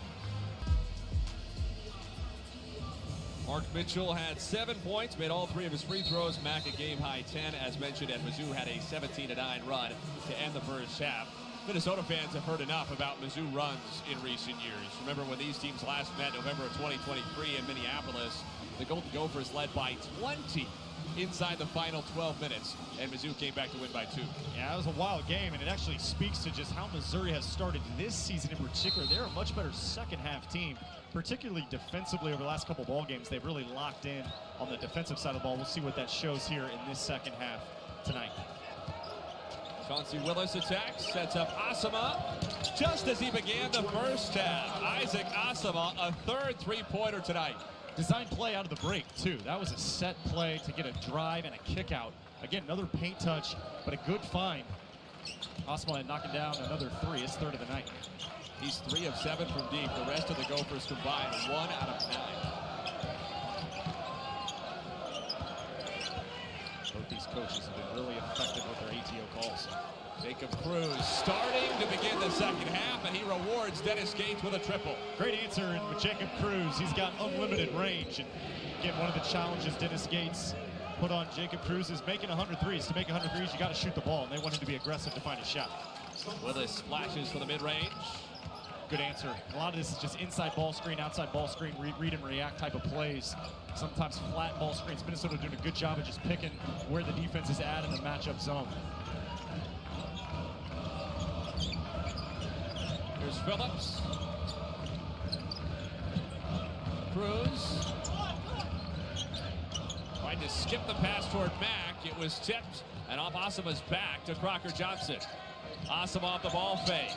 Mark Mitchell had 7 points, made all 3 of his free throws. Mack a game-high 10, as mentioned, and Mizzou had a 17-9 run to end the first half. Minnesota fans have heard enough about Mizzou runs in recent years. Remember when these teams last met November of 2023 in Minneapolis, the Golden Gophers led by 20 inside the final 12 minutes, and Mizzou came back to win by 2. Yeah, it was a wild game, and it actually speaks to just how Missouri has started this season in particular. They're a much better second-half team, particularly defensively over the last couple ball games. They've really locked in on the defensive side of the ball. We'll see what that shows here in this second half tonight. Chauncey Willis attacks, sets up Asama just as he began the first half. Isaac Asama, a 3rd three-pointer tonight. Design play out of the break, too. That was a set play to get a drive and a kick out. Again, another paint touch, but a good find. Asama knocking down another 3, his 3rd of the night. He's 3 of 7 from deep. The rest of the Gophers combined 1 out of 9. Both these coaches have been really effective with their ATO calls. Jacob Cruz starting to begin the second half, and he rewards Dennis Gates with a triple. Great answer with Jacob Cruz. He's got unlimited range. And again, one of the challenges Dennis Gates put on Jacob Cruz is making 100 threes. To make 100 threes, you got to shoot the ball, and they want him to be aggressive to find a shot. Willis splashes for the mid-range. Good answer. A lot of this is just inside ball screen, outside ball screen, read and react type of plays. Sometimes flat ball screens. Minnesota doing a good job of just picking where the defense is at in the matchup zone. Here's Phillips. Cruz. Trying to skip the pass toward Mack. It was tipped and off Asama's back to Crocker Johnson. Asama off the ball fake.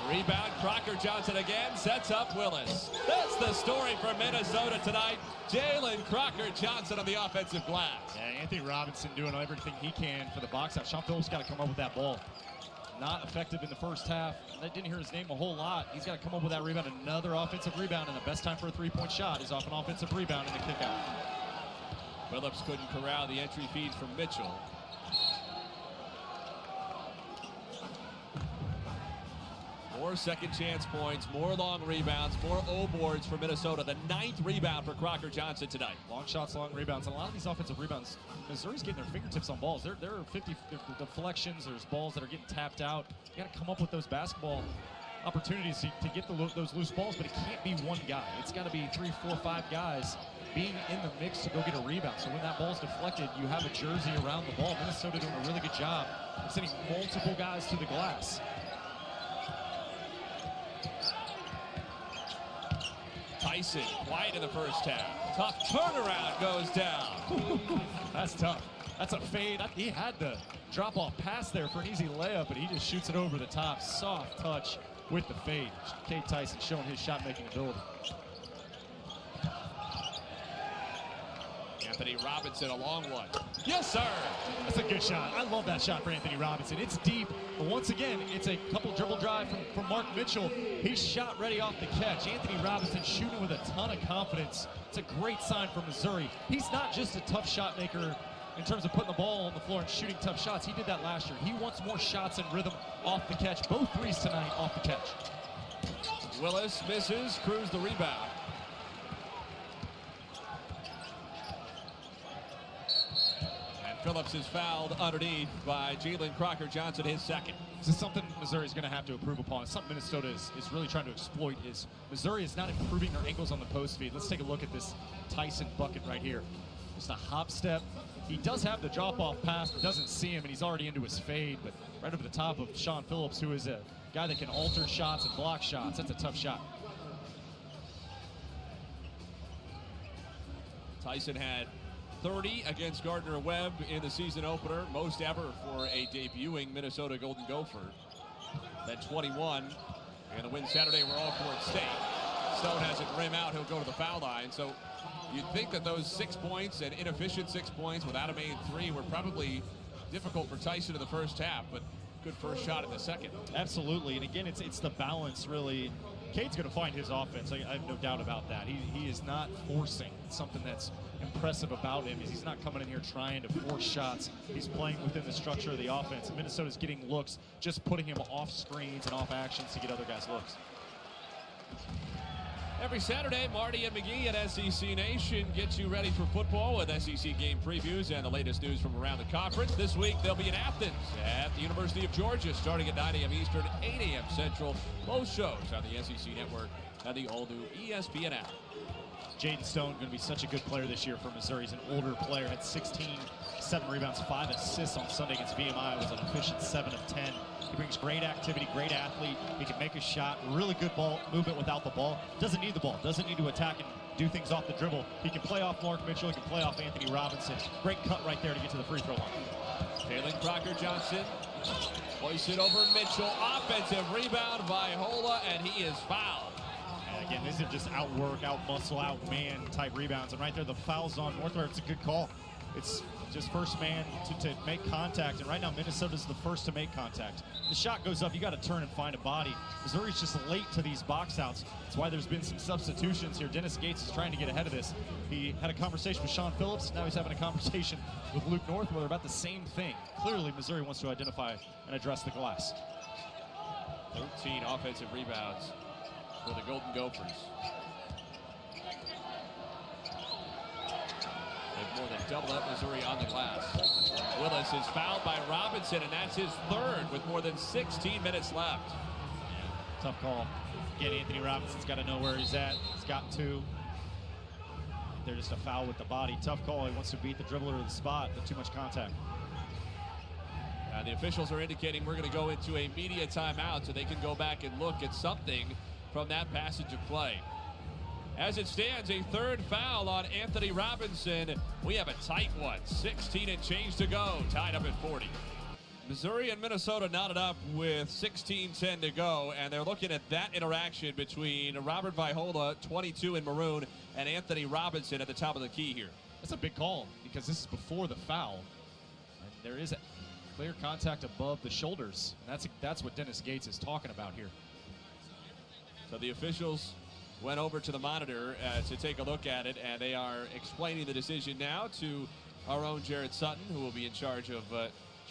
Rebound, Crocker Johnson again, sets up Willis. That's the story for Minnesota tonight. Jalen Crocker Johnson on the offensive glass. Yeah, Anthony Robinson doing everything he can for the box out. Sean Phillips got to come up with that ball. Not effective in the first half. I didn't hear his name a whole lot. He's got to come up with that rebound, another offensive rebound, and the best time for a three-point shot is off an offensive rebound and a kick out. Phillips couldn't corral the entry feed from Mitchell. More second chance points, more long rebounds, more O boards for Minnesota. The 9th rebound for Crocker Johnson tonight. Long shots, long rebounds. And a lot of these offensive rebounds, Missouri's getting their fingertips on balls. There are 50 deflections. There's balls that are getting tapped out. You got to come up with those basketball opportunities to get those loose balls, but it can't be one guy. It's got to be 3, 4, 5 guys being in the mix to go get a rebound. So when that ball's deflected, you have a jersey around the ball. Minnesota doing a really good job of sending multiple guys to the glass. Tyson, quiet in the first half. Tough turnaround goes down. That's tough. That's a fade. He had the drop-off pass there for an easy layup, but he just shoots it over the top. Soft touch with the fade. Cade Tyson showing his shot-making ability. Anthony Robinson, a long one. Yes, sir. That's a good shot. I love that shot for Anthony Robinson. It's deep, but once again, it's a couple dribble drive from Mark Mitchell. He's shot ready off the catch. Anthony Robinson shooting with a ton of confidence. It's a great sign for Missouri. He's not just a tough shot maker in terms of putting the ball on the floor and shooting tough shots. He did that last year. He wants more shots and rhythm off the catch. Both threes tonight off the catch. Willis misses, Cruz the rebound. Phillips is fouled underneath by Jalen Crocker-Johnson, his second. This is something Missouri's going to have to improve upon. It's something Minnesota is really trying to exploit. Is Missouri is not improving their ankles on the post feed. Let's take a look at this Tyson bucket right here. Just a hop step. He does have the drop-off pass, but doesn't see him, and he's already into his fade. But right over the top of Sean Phillips, who is a guy that can alter shots and block shots. That's a tough shot. Tyson had 30 against Gardner-Webb in the season opener, most ever for a debuting Minnesota Golden Gopher. Then 21, and the win Saturday were all Fort State. Stone has it rim out, he'll go to the foul line. So you'd think that those 6 points and inefficient 6 points without a made three were probably difficult for Tyson in the first half, but good first shot in the second. Absolutely, and again, it's the balance really. Cade's going to find his offense. I have no doubt about that. He is not forcing. It's something that's impressive about him is he's not coming in here trying to force shots. He's playing within the structure of the offense. And Minnesota's getting looks, just putting him off screens and off actions to get other guys looks. Every Saturday, Marty and McGee at SEC Nation gets you ready for football with SEC game previews and the latest news from around the conference. This week, they'll be in Athens at the University of Georgia, starting at 9 a.m. Eastern, 8 a.m. Central. Both shows on the SEC Network and the all-new ESPN app. Jaden Stone going to be such a good player this year for Missouri. He's an older player, had 16, 7 rebounds, 5 assists on Sunday against VMI. Was an efficient 7 of 10. He brings great activity, great athlete. He can make a shot, really good ball movement without the ball. Doesn't need the ball, doesn't need to attack and do things off the dribble. He can play off Mark Mitchell, he can play off Anthony Robinson. Great cut right there to get to the free throw line. Jalen Crocker-Johnson hoists it over Mitchell. Offensive rebound by Hola, and he is fouled. And again, these are just outwork, out-muscle, out-man type rebounds. And right there, the foul's on Northwell. It's a good call. It's just first man to make contact. And right now, Minnesota's the first to make contact. The shot goes up, you got to turn and find a body. Missouri's just late to these box outs. That's why there's been some substitutions here. Dennis Gates is trying to get ahead of this. He had a conversation with Sean Phillips. Now he's having a conversation with Luke Northwell about the same thing. Clearly, Missouri wants to identify and address the glass. 13 offensive rebounds for the Golden Gophers. They've more than doubled up Missouri on the glass. Willis is fouled by Robinson, and that's his third with more than 16 minutes left. Yeah, tough call. Again, Anthony Robinson's got to know where he's at. He's got to. They're just a foul with the body. Tough call. He wants to beat the dribbler to the spot, but too much contact. The officials are indicating we're going to go into a media timeout so they can go back and look at something from that passage of play. As it stands, a third foul on Anthony Robinson. We have a tight one, 16 and change to go, tied up at 40. Missouri and Minnesota knotted up with 16-10 to go, and they're looking at that interaction between Robert Vaihola, 22 in maroon, and Anthony Robinson at the top of the key here. That's a big call because this is before the foul. And there is a clear contact above the shoulders. And that's what Dennis Gates is talking about here. So the officials went over to the monitor to take a look at it, and they are explaining the decision now to our own Jared Sutton, who will be in charge of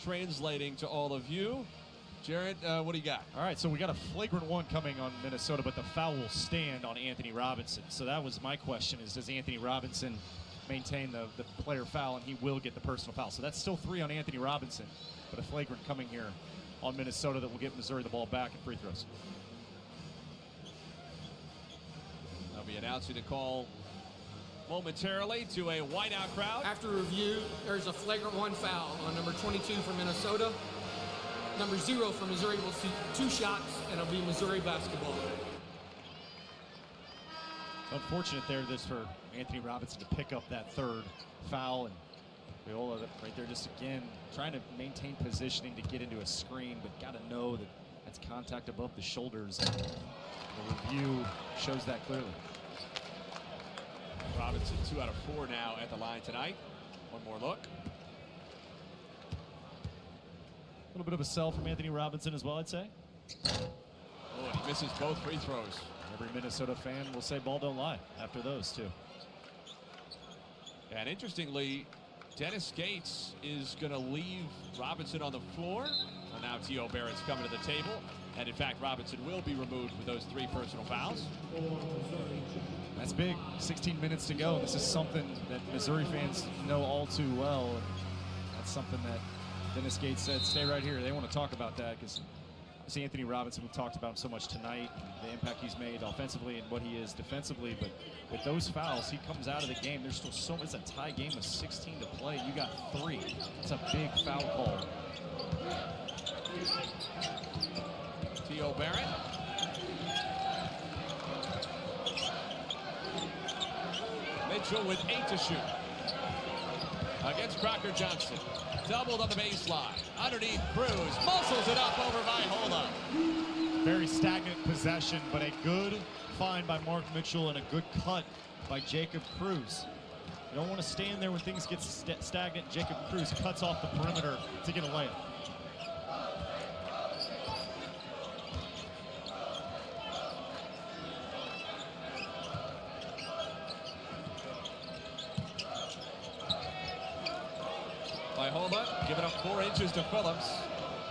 translating to all of you. Jared, what do you got? All right, so we got a flagrant one coming on Minnesota, but the foul will stand on Anthony Robinson. So that was my question, is does Anthony Robinson maintain the player foul, and he will get the personal foul. So that's still 3 on Anthony Robinson, but a flagrant coming here on Minnesota that will get Missouri the ball back in free throws. They'll be announcing a call momentarily to a whiteout crowd. After review, there's a flagrant 1 foul on number 22 for Minnesota. Number 0 for Missouri will see 2 shots, and it'll be Missouri basketball. Unfortunate there, this for Anthony Robinson to pick up that 3rd foul, and Viola right there just again trying to maintain positioning to get into a screen, but got to know that that's contact above the shoulders. The review shows that clearly. Robinson 2 out of 4 now at the line tonight. One more look. A little bit of a sell from Anthony Robinson as well, I'd say. Oh, he misses both free throws. Every Minnesota fan will say ball don't lie after those two. And interestingly, Dennis Gates is going to leave Robinson on the floor. Well, now T.O. Barrett's coming to the table. And in fact, Robinson will be removed with those 3 personal fouls. That's big. 16 minutes to go. This is something that Missouri fans know all too well. That's something that Dennis Gates said, stay right here. They want to talk about that because see Anthony Robinson, we've talked about him so much tonight, the impact he's made offensively and what he is defensively, but with those fouls, he comes out of the game. There's still so much. It's a tie game with 16 to play. You got 3. It's a big foul call. T.O. Barrett. Mitchell with 8 to shoot. Against Crocker Johnson. Doubled on the baseline. Underneath Cruz. Muscles it up over Viola. Very stagnant possession, but a good find by Mark Mitchell and a good cut by Jacob Cruz. You don't want to stand there when things get stagnant. Jacob Cruz cuts off the perimeter to get a layup. Viola giving up 4 inches to Phillips.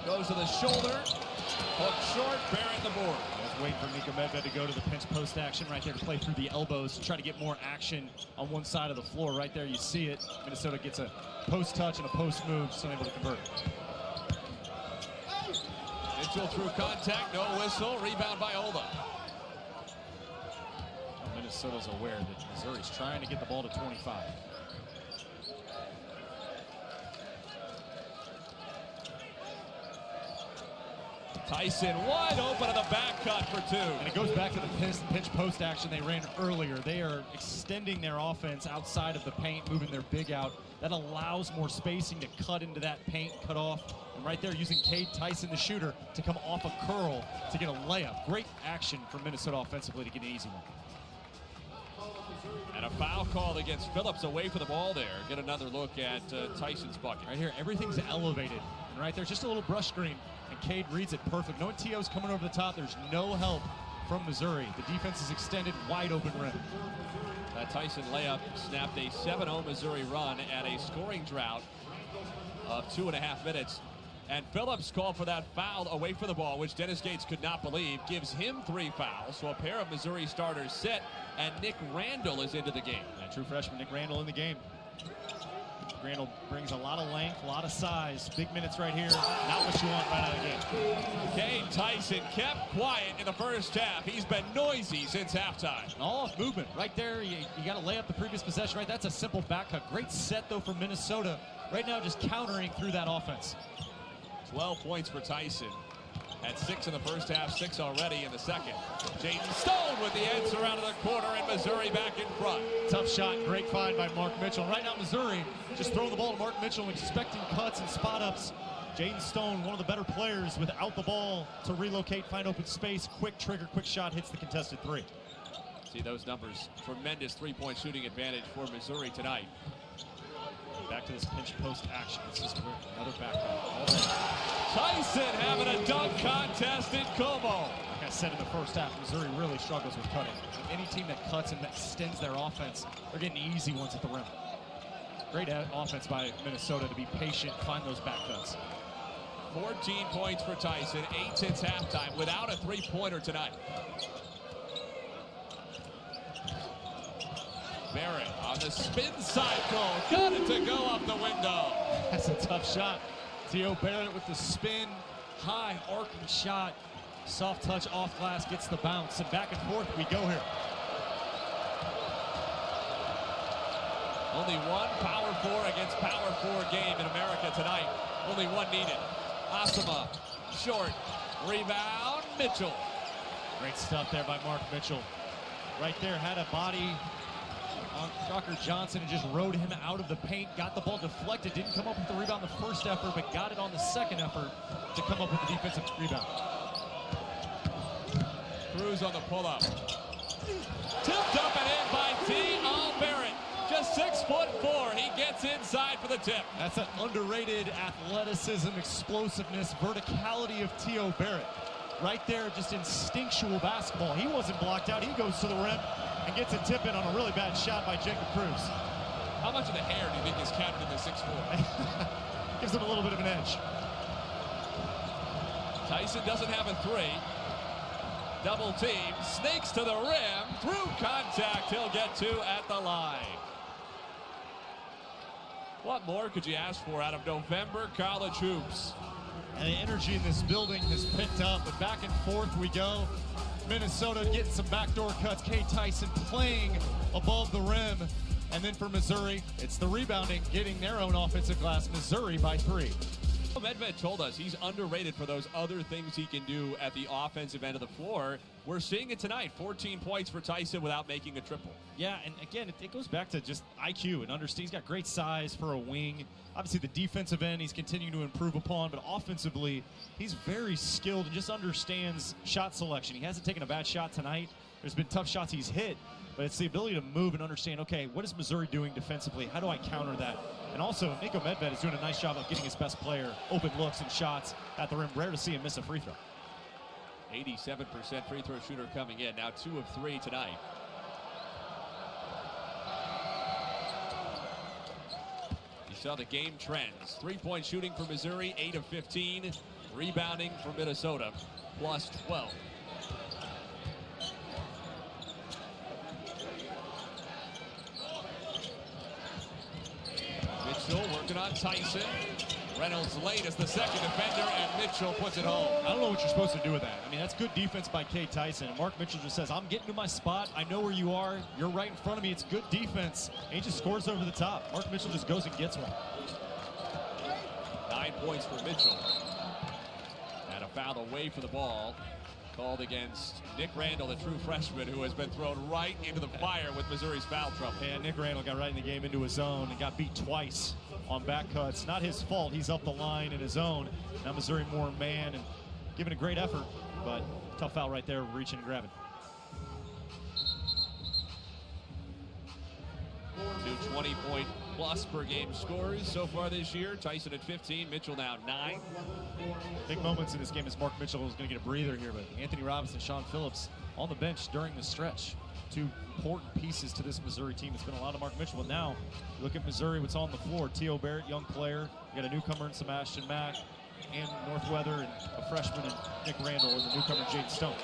Goes to the shoulder. Hook short. Barrett the board. Let's wait for Mika Medved to go to the pinch post action right there to play through the elbows to try to get more action on one side of the floor. Right there, you see it. Minnesota gets a post touch and a post move, just unable to convert. Mitchell through contact, no whistle. Rebound Viola. Minnesota's aware that Missouri's trying to get the ball to 25. Tyson wide open on the back cut for 2. And it goes back to the pinch post action they ran earlier. They are extending their offense outside of the paint, moving their big out. That allows more spacing to cut into that paint, cut off. And right there using Cade Tyson, the shooter, to come off a curl to get a layup. Great action from Minnesota offensively to get an easy one. And a foul called against Phillips away from the ball there. Get another look at Tyson's bucket. Right here, everything's elevated. And right there's just a little brush screen. And Cade reads it perfect. No T.O.'s coming over the top. There's no help from Missouri. The defense is extended, wide open rim. That Tyson layup snapped a 7-0 Missouri run at a scoring drought of 2.5 minutes. And Phillips called for that foul away from the ball, which Dennis Gates could not believe. Gives him 3 fouls. So a pair of Missouri starters sit, and Nick Randall is into the game. That true freshman Nick Randall in the game. Randall brings a lot of length, a lot of size. Big minutes right here. Not what you want right out of the game. Cade Tyson kept quiet in the first half. He's been noisy since halftime. All off movement right there. You got to lay up the previous possession, right? That's a simple back cut. Great set, though, for Minnesota. Right now, just countering through that offense. 12 points for Tyson. Had 6 in the first half, 6 already in the second. Jaden Stone with the answer out of the corner, and Missouri back in front. Tough shot, great find by Mark Mitchell. Right now, Missouri just throwing the ball to Mark Mitchell, expecting cuts and spot ups. Jaden Stone, one of the better players without the ball to relocate, find open space, quick trigger, quick shot, hits the contested 3. See those numbers. Tremendous 3-point shooting advantage for Missouri tonight. Back to this pinch post action. This is another back cut. Tyson having a dunk contest in Como. Like I said in the first half, Missouri really struggles with cutting. Any team that cuts and that extends their offense, they're getting easy ones at the rim. Great offense by Minnesota to be patient, find those back cuts. 14 points for Tyson, 8 since halftime, without a 3-pointer tonight. Barrett on the spin cycle, got it to go up the window. That's a tough shot. T.O. Barrett with the spin, high arcing shot. Soft touch off glass, gets the bounce, and back and forth we go here. Only one Power 4 against Power 4 game in America tonight. Only one needed. Asama, short, rebound, Mitchell. Great stuff there by Mark Mitchell. Right there, had a body on Tucker Johnson and just rode him out of the paint. Got the ball deflected, didn't come up with the rebound the first effort, but got it on the second effort to come up with the defensive rebound. Cruz on the pull-up. Tipped up and in by T.O. Barrett. Just 6'4". He gets inside for the tip. That's an underrated athleticism, explosiveness, verticality of T.O. Barrett. Right there, just instinctual basketball. He wasn't blocked out. He goes to the rim and gets a tip in on a really bad shot by Jacob Cruz. How much of the hair do you think is counted in the 6'4"? Gives him a little bit of an edge. Tyson doesn't have a three. Double team, snakes to the rim, through contact, he'll get two at the line. What more could you ask for out of November college hoops? And the energy in this building has picked up, but back and forth we go. Minnesota getting some backdoor cuts. K. Tyson playing above the rim. And then for Missouri, it's the rebounding, getting their own offensive glass. Missouri by 3. Medved told us he's underrated for those other things he can do at the offensive end of the floor. We're seeing it tonight. 14 points for Tyson without making a triple. Yeah, and again, it goes back to just IQ and understand. He's got great size for a wing. Obviously, the defensive end he's continuing to improve upon, but offensively, he's very skilled and just understands shot selection. He hasn't taken a bad shot tonight. There's been tough shots he's hit, but it's the ability to move and understand, okay, what is Missouri doing defensively? How do I counter that? And also, Nico Medved is doing a nice job of getting his best player open looks and shots at the rim. Rare to see him miss a free throw. 87% free throw shooter coming in. Now 2 of 3 tonight. You saw the game trends. 3-point shooting for Missouri, 8 of 15. Rebounding for Minnesota, plus 12. Mitchell working on Tyson. Reynolds late as the second defender, and Mitchell puts it home. I don't know what you're supposed to do with that. I mean, that's good defense by K. Tyson. And Mark Mitchell just says, I'm getting to my spot. I know where you are. You're right in front of me. It's good defense. And he just scores over the top. Mark Mitchell just goes and gets one. 9 points for Mitchell. And a foul away from the ball. Called against Nick Randall, the true freshman, who has been thrown right into the fire with Missouri's foul trouble. And Nick Randall got right in the game into his zone and got beat twice on back cuts. Not his fault. He's up the line in his own. Now Missouri more man and giving a great effort, but tough foul right there, reaching and grabbing. 2 20-point-plus per game scores so far this year. Tyson at 15, Mitchell now 9. Big moments in this game as Mark Mitchell is going to get a breather here, but Anthony Robinson, Sean Phillips on the bench during the stretch. 2 important pieces to this Missouri team. It's been a lot of Mark Mitchell, and now look at Missouri, what's on the floor. T.O. Barrett, young player. You got a newcomer in Sebastian Mack, and Northweather, and a freshman in Nick Randall, and the newcomer Jaden Stone.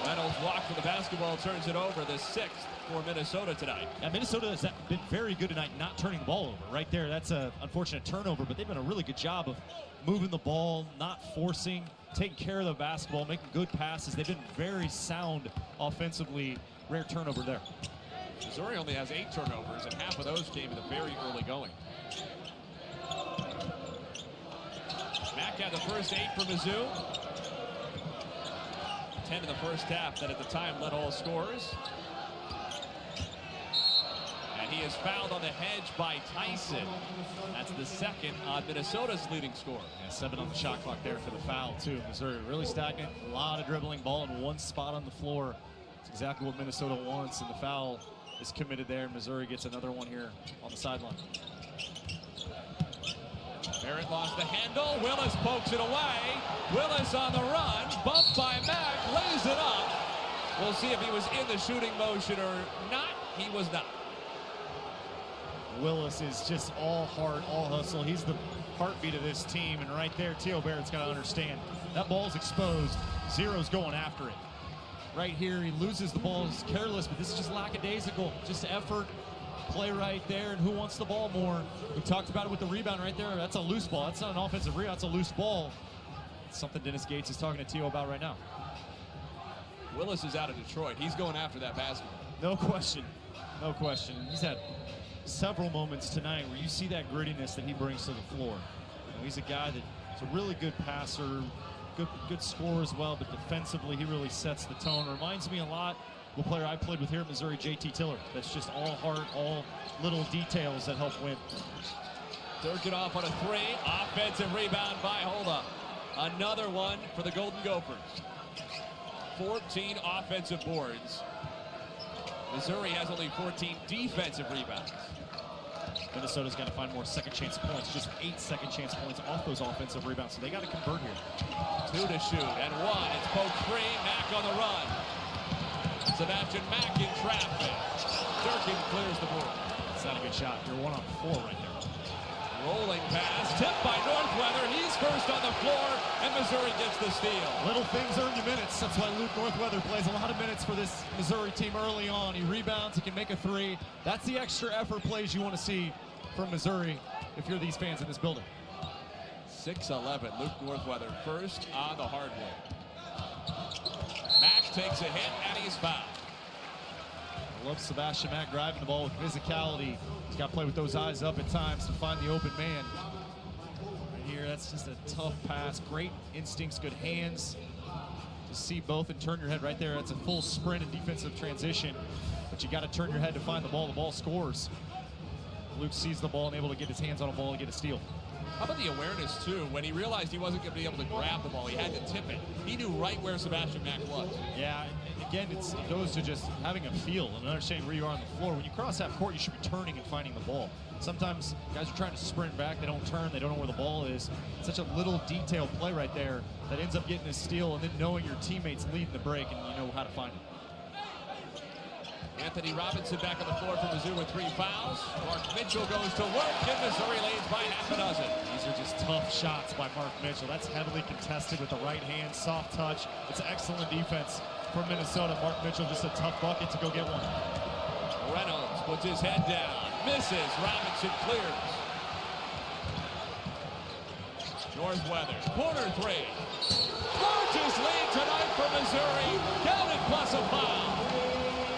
Reynolds walks with the basketball, turns it over, the 6th for Minnesota tonight. Yeah, Minnesota has been very good tonight not turning the ball over. Right there, that's an unfortunate turnover, but they've done a really good job of moving the ball, not forcing, taking care of the basketball, making good passes. They've been very sound offensively. Rare turnover there. Missouri only has 8 turnovers, and half of those came in the very early going. Mack had the first 8 for Mizzou. 10 in the first half that at the time led all scorers. And he is fouled on the hedge by Tyson. That's the second on Minnesota's leading scorer. Yeah, 7 on the shot clock there for the foul, too. Missouri really stagnant. A lot of dribbling, ball in one spot on the floor. It's exactly what Minnesota wants, and the foul is committed there. Missouri gets another one here on the sideline. Barrett lost the handle. Willis pokes it away. Willis on the run. Bumped by Mack. Lays it up. We'll see if he was in the shooting motion or not. He was not. Willis is just all heart, all hustle. He's the heartbeat of this team. And right there, T.O. Barrett's got to understand. That ball's exposed. Zero's going after it. Right here, he loses the ball. He's careless, but this is just lackadaisical. Just effort. Play right there, and who wants the ball more? We talked about it with the rebound right there. That's a loose ball. That's not an offensive rebound. That's a loose ball. It's something Dennis Gates is talking to T.O. about right now. Willis is out of Detroit. He's going after that basketball. No question. No question. He's had several moments tonight where you see that grittiness that he brings to the floor. You know, he's a guy that's a really good passer, good scorer as well, but defensively he really sets the tone. Reminds me a lot of a player I played with here at Missouri, JT Tiller. That's just all heart, all little details that help win. Durkin off on a three. Offensive rebound by Holda. Another one for the Golden Gophers. 14 offensive boards. Missouri has only 14 defensive rebounds. Minnesota's got to find more second chance points, just 8 second chance points off those offensive rebounds, so they got to convert here. 2 to shoot, and 1. It's poked free. Mack on the run. Sebastian Mack in traffic. Durkin clears the board. It's not a good shot. You're 1 on 4 right there. Rolling pass, tipped by Northweather. He's first on the floor, and Missouri gets the steal. Little things earn you minutes. That's why Luke Northweather plays a lot of minutes for this Missouri team early on. He rebounds, he can make a 3. That's the extra effort plays you want to see from Missouri if you're these fans in this building. 6'11", Luke Northweather first on the hardwood. Mack takes a hit, and he's fouled. I love Sebastian Mack driving the ball with physicality. He's got to play with those eyes up at times to find the open man. Right here, that's just a tough pass. Great instincts, good hands. To see both and turn your head right there. That's a full sprint and defensive transition. But you got to turn your head to find the ball. The ball scores. Luke sees the ball and able to get his hands on a ball and get a steal. How about the awareness, too? When he realized he wasn't going to be able to grab the ball, he had to tip it. He knew right where Sebastian Mack was. Yeah, and again, it goes to just having a feel and understanding where you are on the floor. When you cross half court, you should be turning and finding the ball. Sometimes guys are trying to sprint back, they don't turn, they don't know where the ball is. It's such a little detailed play right there that ends up getting a steal, and then knowing your teammates leading the break and you know how to find it. Anthony Robinson back on the floor for Mizzou with 3 fouls. Mark Mitchell goes to work, and Missouri leads by half a dozen. These are just tough shots by Mark Mitchell. That's heavily contested with the right hand, soft touch. It's excellent defense from Minnesota. Mark Mitchell, just a tough bucket to go get one. Reynolds puts his head down, misses. Robinson clears. Northweather, corner 3. Gorgeous lead tonight for Missouri. Counted plus a foul.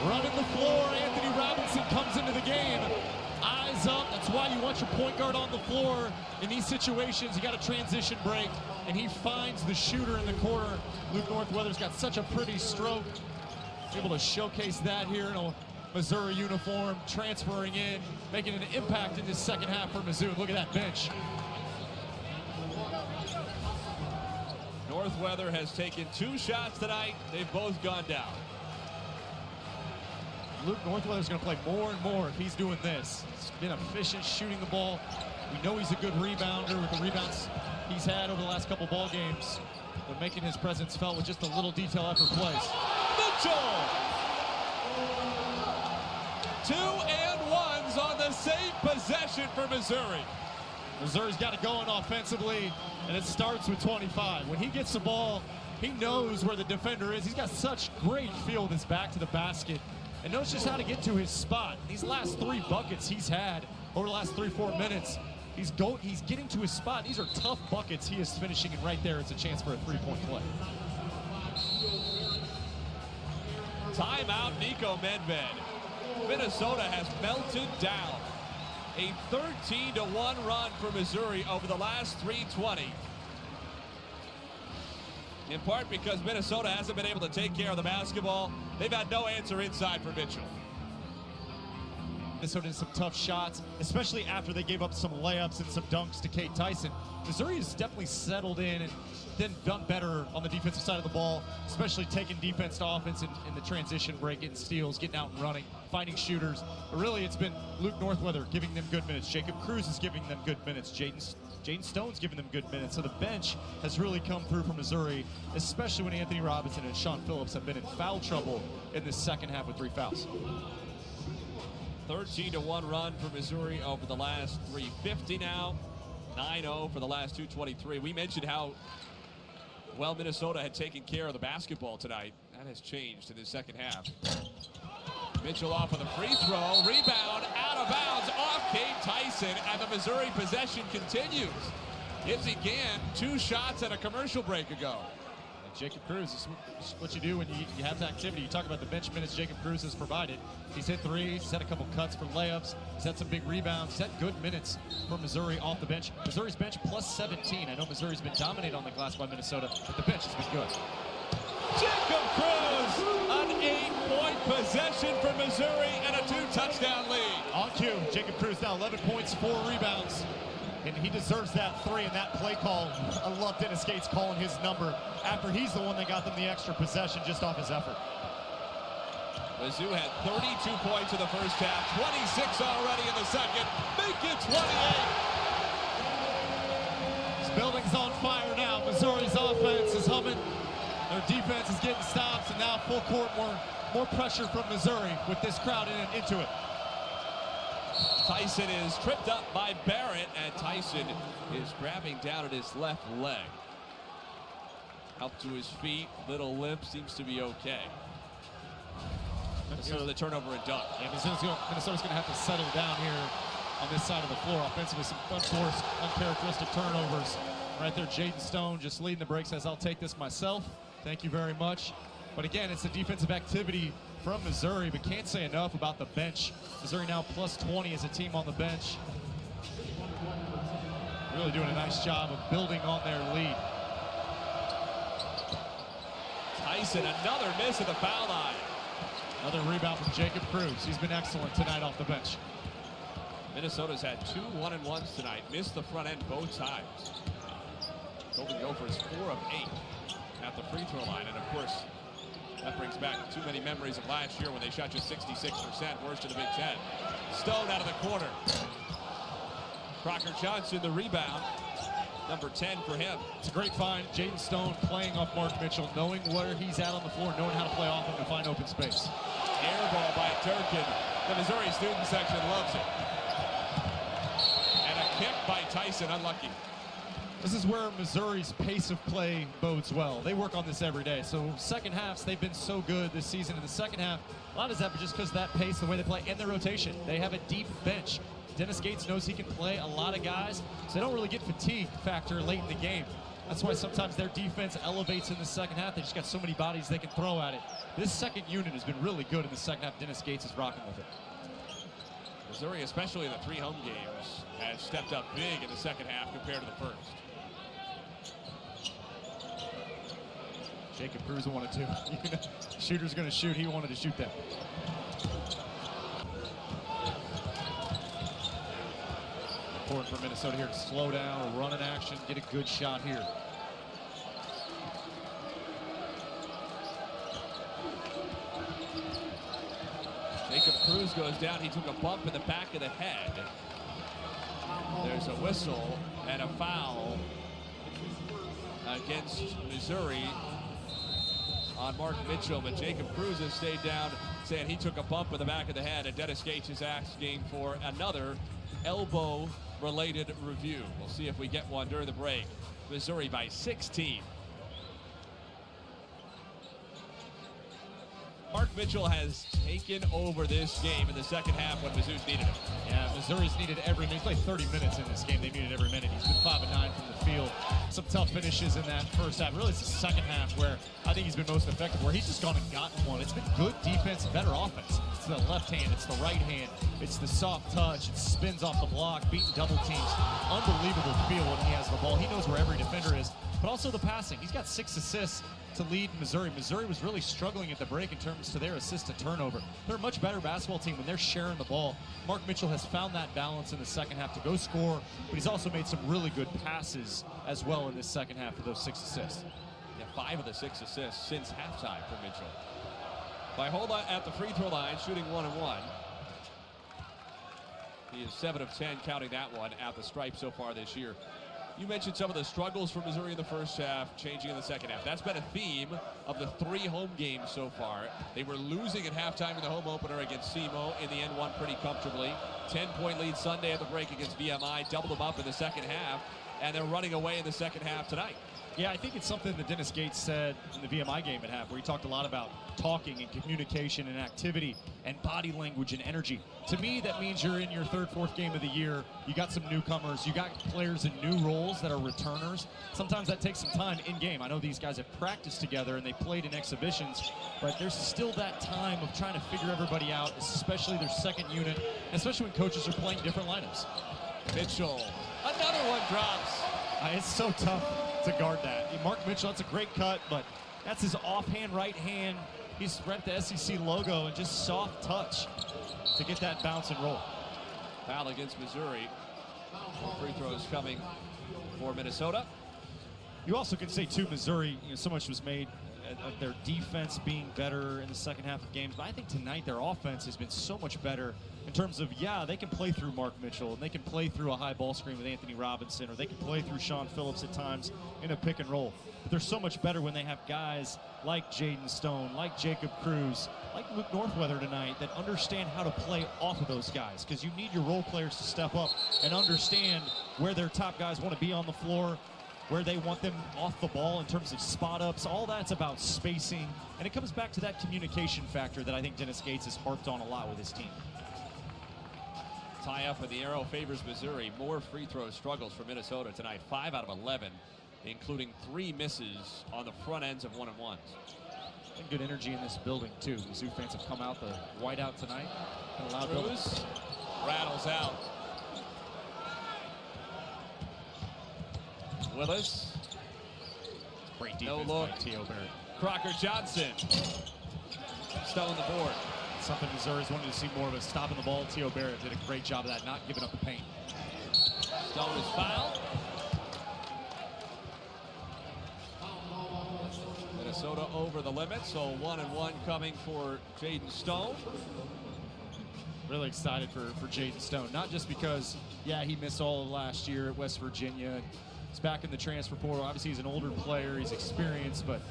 Running the floor, Anthony Robinson comes into the game. Eyes up, that's why you want your point guard on the floor. In these situations, you got a transition break, and he finds the shooter in the corner. Luke Northweather's got such a pretty stroke. Able to showcase that here in a Missouri uniform, transferring in, making an impact in this second half for Mizzou. Look at that bench. Northweather has taken 2 shots tonight. They've both gone down. Luke Northweather's going to play more and more if he's doing this. He's been efficient shooting the ball. We know he's a good rebounder with the rebounds he's had over the last couple ball games. But making his presence felt with just a little detail effort plays. Mitchell! 2 and 1s on the same possession for Missouri. Missouri's got it going offensively, and it starts with 25. When he gets the ball, he knows where the defender is. He's got such great feel with his back to the basket, and knows just how to get to his spot. These last 3 buckets he's had over the last 3-4 minutes, he's getting to his spot. These are tough buckets he is finishing, and right there it's a chance for a 3-point play. Timeout, Nico Medved. Minnesota has melted down. A 13-1 run for Missouri over the last 3:20. In part because Minnesota hasn't been able to take care of the basketball. They've had no answer inside for Mitchell. Minnesota did some tough shots, especially after they gave up some layups and some dunks to Kate Tyson. Missouri has definitely settled in and then done better on the defensive side of the ball, especially taking defense to offense in the transition break, getting steals, getting out and running, finding shooters. But really, it's been Luke Northweather giving them good minutes. Jacob Cruz is giving them good minutes. Jaden Stone's giving them good minutes. So the bench has really come through for Missouri, especially when Anthony Robinson and Sean Phillips have been in foul trouble in this second half with 3 fouls. 13-1 run for Missouri over the last 3:50 now. 9-0 for the last 2:23. We mentioned how well Minnesota had taken care of the basketball tonight. That has changed in the second half. Mitchell off of the free throw. Rebound out of bounds off Kate Tyson, and the Missouri possession continues. Izzy Gann, 2 shots at a commercial break ago. Jacob Cruz is what you do when you have the activity. You talk about the bench minutes Jacob Cruz has provided. He's hit threes, he's had a couple cuts for layups, he's had some big rebounds, he's had good minutes for Missouri off the bench. Missouri's bench plus 17. I know Missouri's been dominated on the glass by Minnesota, but the bench has been good. Jacob Cruz, an 8-point possession for Missouri and a 2-touchdown lead. On cue, Jacob Cruz now 11 points, 4 rebounds. And he deserves that 3 in that play call. I love Dennis Gates calling his number after he's the one that got them the extra possession just off his effort. Mizzou had 32 points in the first half, 26 already in the second. Make it 28. This building's on fire now. Missouri's offense is humming. Their defense is getting stops, and now full court, more pressure from Missouri with this crowd into it. Tyson is tripped up by Barrett, and Tyson is grabbing down at his left leg. Up to his feet, little limp, seems to be okay. So the turnover and dunk. Yeah, Minnesota's going to have to settle down here on this side of the floor. Offensively, some unforced, uncharacteristic turnovers. Right there, Jaden Stone just leading the break, says, I'll take this myself. Thank you very much. But again, it's a defensive activity from Missouri, but can't say enough about the bench. Missouri now plus 20 as a team on the bench. Really doing a nice job of building on their lead. Tyson, another miss at the foul line. Another rebound from Jacob Cruz. He's been excellent tonight off the bench. Minnesota's had 2 1-and-1s tonight. Missed the front end both times. Golden Gophers 4 of 8 at the free throw line. And of course, that brings back too many memories of last year when they shot just 66%, worst in the Big Ten. Stone out of the corner. Crocker Johnson, the rebound. Number 10 for him. It's a great find. Jaden Stone playing off Mark Mitchell, knowing where he's at on the floor, knowing how to play off him to find open space. Air ball by Durkin. The Missouri student section loves it. And a kick by Tyson, unlucky. This is where Missouri's pace of play bodes well. They work on this every day. So second halves, they've been so good this season. In the second half, a lot of that just because of that pace, the way they play, and their rotation. They have a deep bench. Dennis Gates knows he can play a lot of guys, so they don't really get fatigue factor late in the game. That's why sometimes their defense elevates in the second half. They just got so many bodies they can throw at it. This second unit has been really good in the second half. Dennis Gates is rocking with it. Missouri, especially in the 3 home games, has stepped up big in the second half compared to the first. Jacob Cruz wanted to. Shooter's going to shoot. He wanted to shoot that. Important for Minnesota here to slow down, run in action, get a good shot here. Jacob Cruz goes down. He took a bump in the back of the head. There's a whistle and a foul against Missouri on Mark Mitchell, but Jacob Cruz has stayed down, saying he took a bump in the back of the head, and Dennis Gates is asking for another elbow-related review. We'll see if we get one during the break. Missouri by 16. Mark Mitchell has taken over this game in the second half when Mizzou's needed him. Yeah, Missouri's needed every minute. He's played 30 minutes in this game. They needed every minute. He's been 5 of 9 from the field. Some tough finishes in that first half. Really, it's the second half where I think he's been most effective, where he's just gone and gotten one. It's been good defense, better offense. It's the left hand, it's the right hand, it's the soft touch, it spins off the block, beating double teams. Unbelievable feel when he has the ball. He knows where every defender is, but also the passing. He's got 6 assists to lead Missouri. Missouri was really struggling at the break in terms to their assist to turnover. They're a much better basketball team when they're sharing the ball. Mark Mitchell has found that balance in the second half to go score, but he's also made some really good passes as well in this second half for those 6 assists. Yeah, 5 of the 6 assists since halftime for Mitchell. Vaihola at the free throw line, shooting 1 and 1. He is 7 of 10, counting that one at the stripe so far this year. You mentioned some of the struggles for Missouri in the first half, changing in the second half. That's been a theme of the 3 home games so far. They were losing at halftime in the home opener against SEMO. In the end, won pretty comfortably. 10-point lead Sunday at the break against VMI. Doubled them up in the second half. and they're running away in the second half tonight. Yeah, I think it's something that Dennis Gates said in the VMI game at half, where he talked a lot about talking and communication and activity and body language and energy. To me, that means you're in your third, fourth game of the year. You got some newcomers. You got players in new roles that are returners. Sometimes that takes some time in game. I know these guys have practiced together and they played in exhibitions, but there's still that time of trying to figure everybody out, especially their second unit, especially when coaches are playing different lineups. Mitchell, another one drops. It's so tough to guard that. Mark Mitchell, that's a great cut, but that's his offhand right hand. He's repped the SEC logo and just soft touch to get that bounce and roll. Foul against Missouri. Free throws coming for Minnesota. You also could say, too, Missouri, so much was made of their defense being better in the second half of games, but I think tonight their offense has been so much better in terms of, they can play through Mark Mitchell, and they can play through a high ball screen with Anthony Robinson, or they can play through Sean Phillips at times in a pick and roll. But they're so much better when they have guys like Jaden Stone, like Jacob Cruz, like Luke Northweather tonight that understand how to play off of those guys, because you need your role players to step up and understand where their top guys want to be on the floor, where they want them off the ball in terms of spot ups. All that's about spacing, and it comes back to that communication factor that I think Dennis Gates has harped on a lot with his team. Tie up in the arrow favors Missouri. More free throw struggles for Minnesota tonight. 5 out of 11, including 3 misses on the front ends of 1-and-1s. And good energy in this building too. Mizzou fans have come out the whiteout tonight. Cruz rattles out. Willis. Great defense no look. by T.O. Barrett. Crocker Johnson. Stone the board. Something Missouri's wanted to see more of, stopping the ball. T.O. Barrett did a great job of that, not giving up the paint. Stone is fouled. Minnesota over the limit, so 1-and-1 coming for Jaden Stone. Really excited for Jaden Stone, not just because, he missed all of last year at West Virginia. He's back in the transfer portal. Obviously, he's an older player. He's experienced, but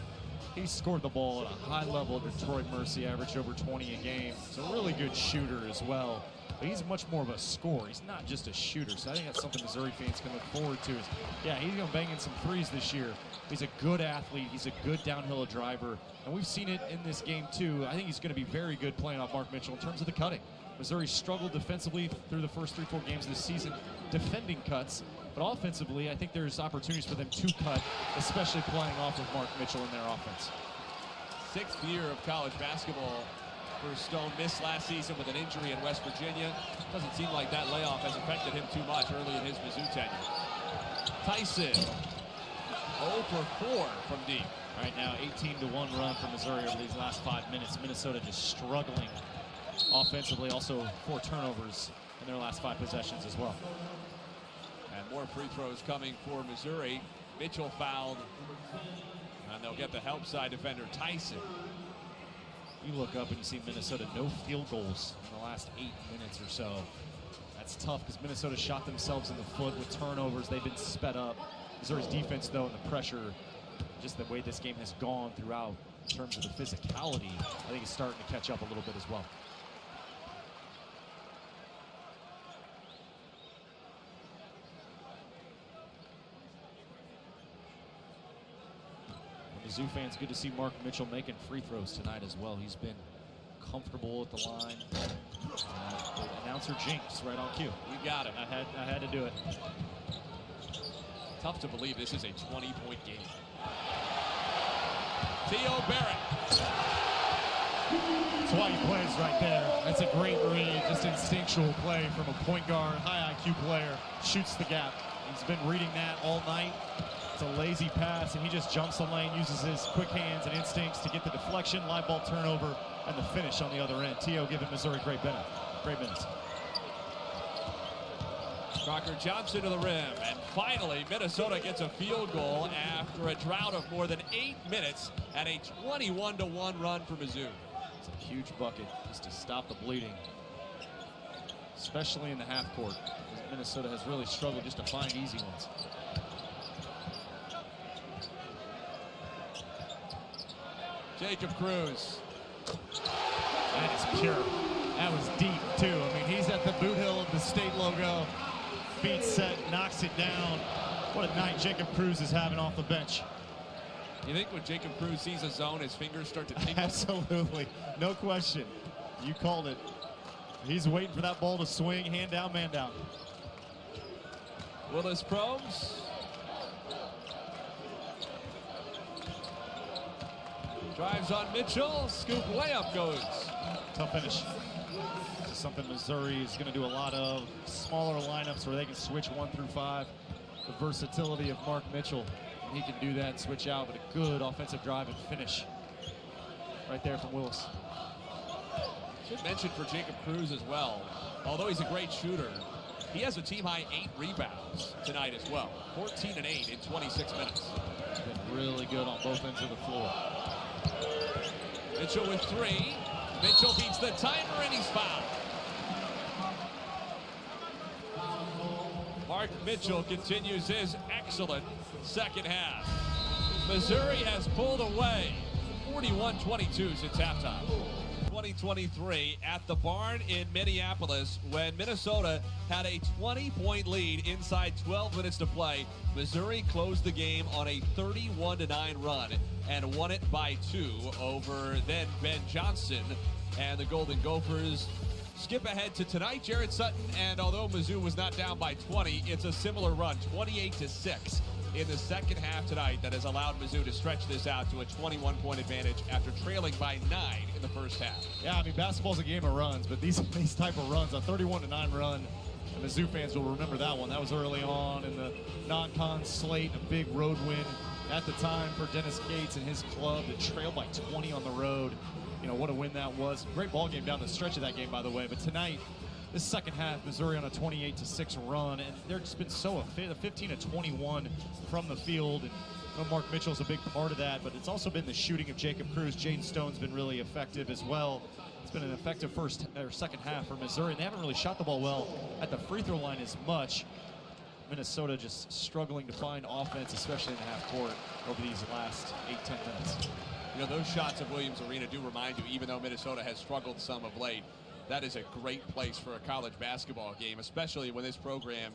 he scored the ball at a high level at Detroit Mercy, averaged over 20 a game. He's a really good shooter as well, but he's much more of a scorer. He's not just a shooter, so I think that's something Missouri fans can look forward to. He's going to bang in some threes this year. He's a good athlete. He's a good downhill driver, and we've seen it in this game, too. I think he's going to be very good playing off Mark Mitchell in terms of the cutting. Missouri struggled defensively through the first 3-4 games of the season, defending cuts. But offensively, I think there's opportunities for them to cut, especially playing off of Mark Mitchell in their offense. 6th year of college basketball for Stone. Missed last season with an injury in West Virginia. Doesn't seem like that layoff has affected him too much early in his Mizzou tenure. Tyson, 0 for 4 from deep. Right now, 18-1 run for Missouri over these last 5 minutes. Minnesota just struggling offensively. Also 4 turnovers in their last 5 possessions as well. And more free throws coming for Missouri. Mitchell fouled, and they'll get the help side defender Tyson. You look up and you see Minnesota no field goals in the last 8 minutes or so. That's tough because Minnesota shot themselves in the foot with turnovers. They've been sped up. Missouri's defense, though, and the pressure, just the way this game has gone throughout in terms of the physicality, I think it's starting to catch up a little bit as well. Mizzou fans, good to see Mark Mitchell making free throws tonight as well. He's been comfortable at the line. The announcer jinx right on cue. You got him. I had to do it. Tough to believe this is a 20-point game. T.O. Barrett. That's why he plays right there. That's a great read, just instinctual play from a point guard, high IQ player, shoots the gap. He's been reading that all night. It's a lazy pass, and he just jumps the lane, uses his quick hands and instincts to get the deflection, live ball turnover, and the finish on the other end. T.O. giving Missouri great minutes. Crocker Johnson to the rim, and finally Minnesota gets a field goal after a drought of more than 8 minutes and a 21-1 run for Mizzou. It's a huge bucket just to stop the bleeding, especially in the half court. Minnesota has really struggled just to find easy ones. Jacob Cruz. That is pure. That was deep, too. I mean, he's at the boot heel of the state logo. Feet set, knocks it down. What a night Jacob Cruz is having off the bench. You think when Jacob Cruz sees a zone, his fingers start to tingle? Absolutely. No question. You called it. He's waiting for that ball to swing. Hand down, man down. Willis probes. Drives on Mitchell. Scoop layup goes. Tough finish. This is something Missouri is going to do a lot of. Smaller lineups where they can switch 1 through 5. The versatility of Mark Mitchell. He can do that and switch out, but a good offensive drive and finish right there from Willis. Should mention for Jacob Cruz as well, although he's a great shooter, he has a team-high 8 rebounds tonight as well. 14 and 8 in 26 minutes. He's been really good on both ends of the floor. Mitchell with 3. Mitchell beats the timer and he's fouled. Mark Mitchell continues his excellent second half. Missouri has pulled away 41-22 since halftime. 2023 at the Barn in Minneapolis when Minnesota had a 20-point lead inside 12 minutes to play. Missouri closed the game on a 31-9 run and won it by 2 over then Ben Johnson and the Golden Gophers. Skip ahead to tonight, Jared Sutton, and although Mizzou was not down by 20, it's a similar run, 28-6 in the second half tonight that has allowed Mizzou to stretch this out to a 21-point advantage after trailing by 9 in the first half. Yeah, I mean, basketball's a game of runs, but these type of runs, a 31-9 run, and Mizzou fans will remember that one. That was early on in the non-con slate, a big road win at the time for Dennis Gates and his club that trailed by 20 on the road. You know, what a win that was. Great ball game down the stretch of that game, by the way. But tonight, this second half, Missouri on a 28-6 run, and they've just been so effective, 15-21 from the field. And you know, Mark Mitchell's a big part of that, but it's also been the shooting of Jacob Cruz. Jaden Stone's been really effective as well. It's been an effective second half for Missouri, and they haven't really shot the ball well at the free throw line as much. Minnesota just struggling to find offense, especially in the half court over these last 8-10 minutes. You know, those shots at Williams Arena do remind you, even though Minnesota has struggled some of late, that is a great place for a college basketball game, especially when this program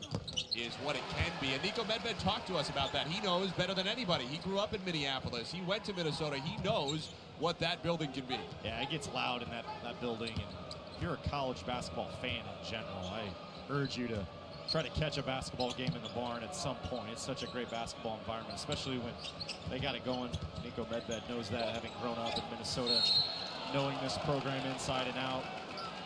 is what it can be. And Nico Medved talked to us about that. He knows better than anybody. He grew up in Minneapolis. He went to Minnesota. He knows what that building can be. Yeah, it gets loud in that building. And if you're a college basketball fan in general, I urge you to try to catch a basketball game in the Barn at some point. It's such a great basketball environment, especially when they got it going. Nico Medved knows that, having grown up in Minnesota, knowing this program inside and out,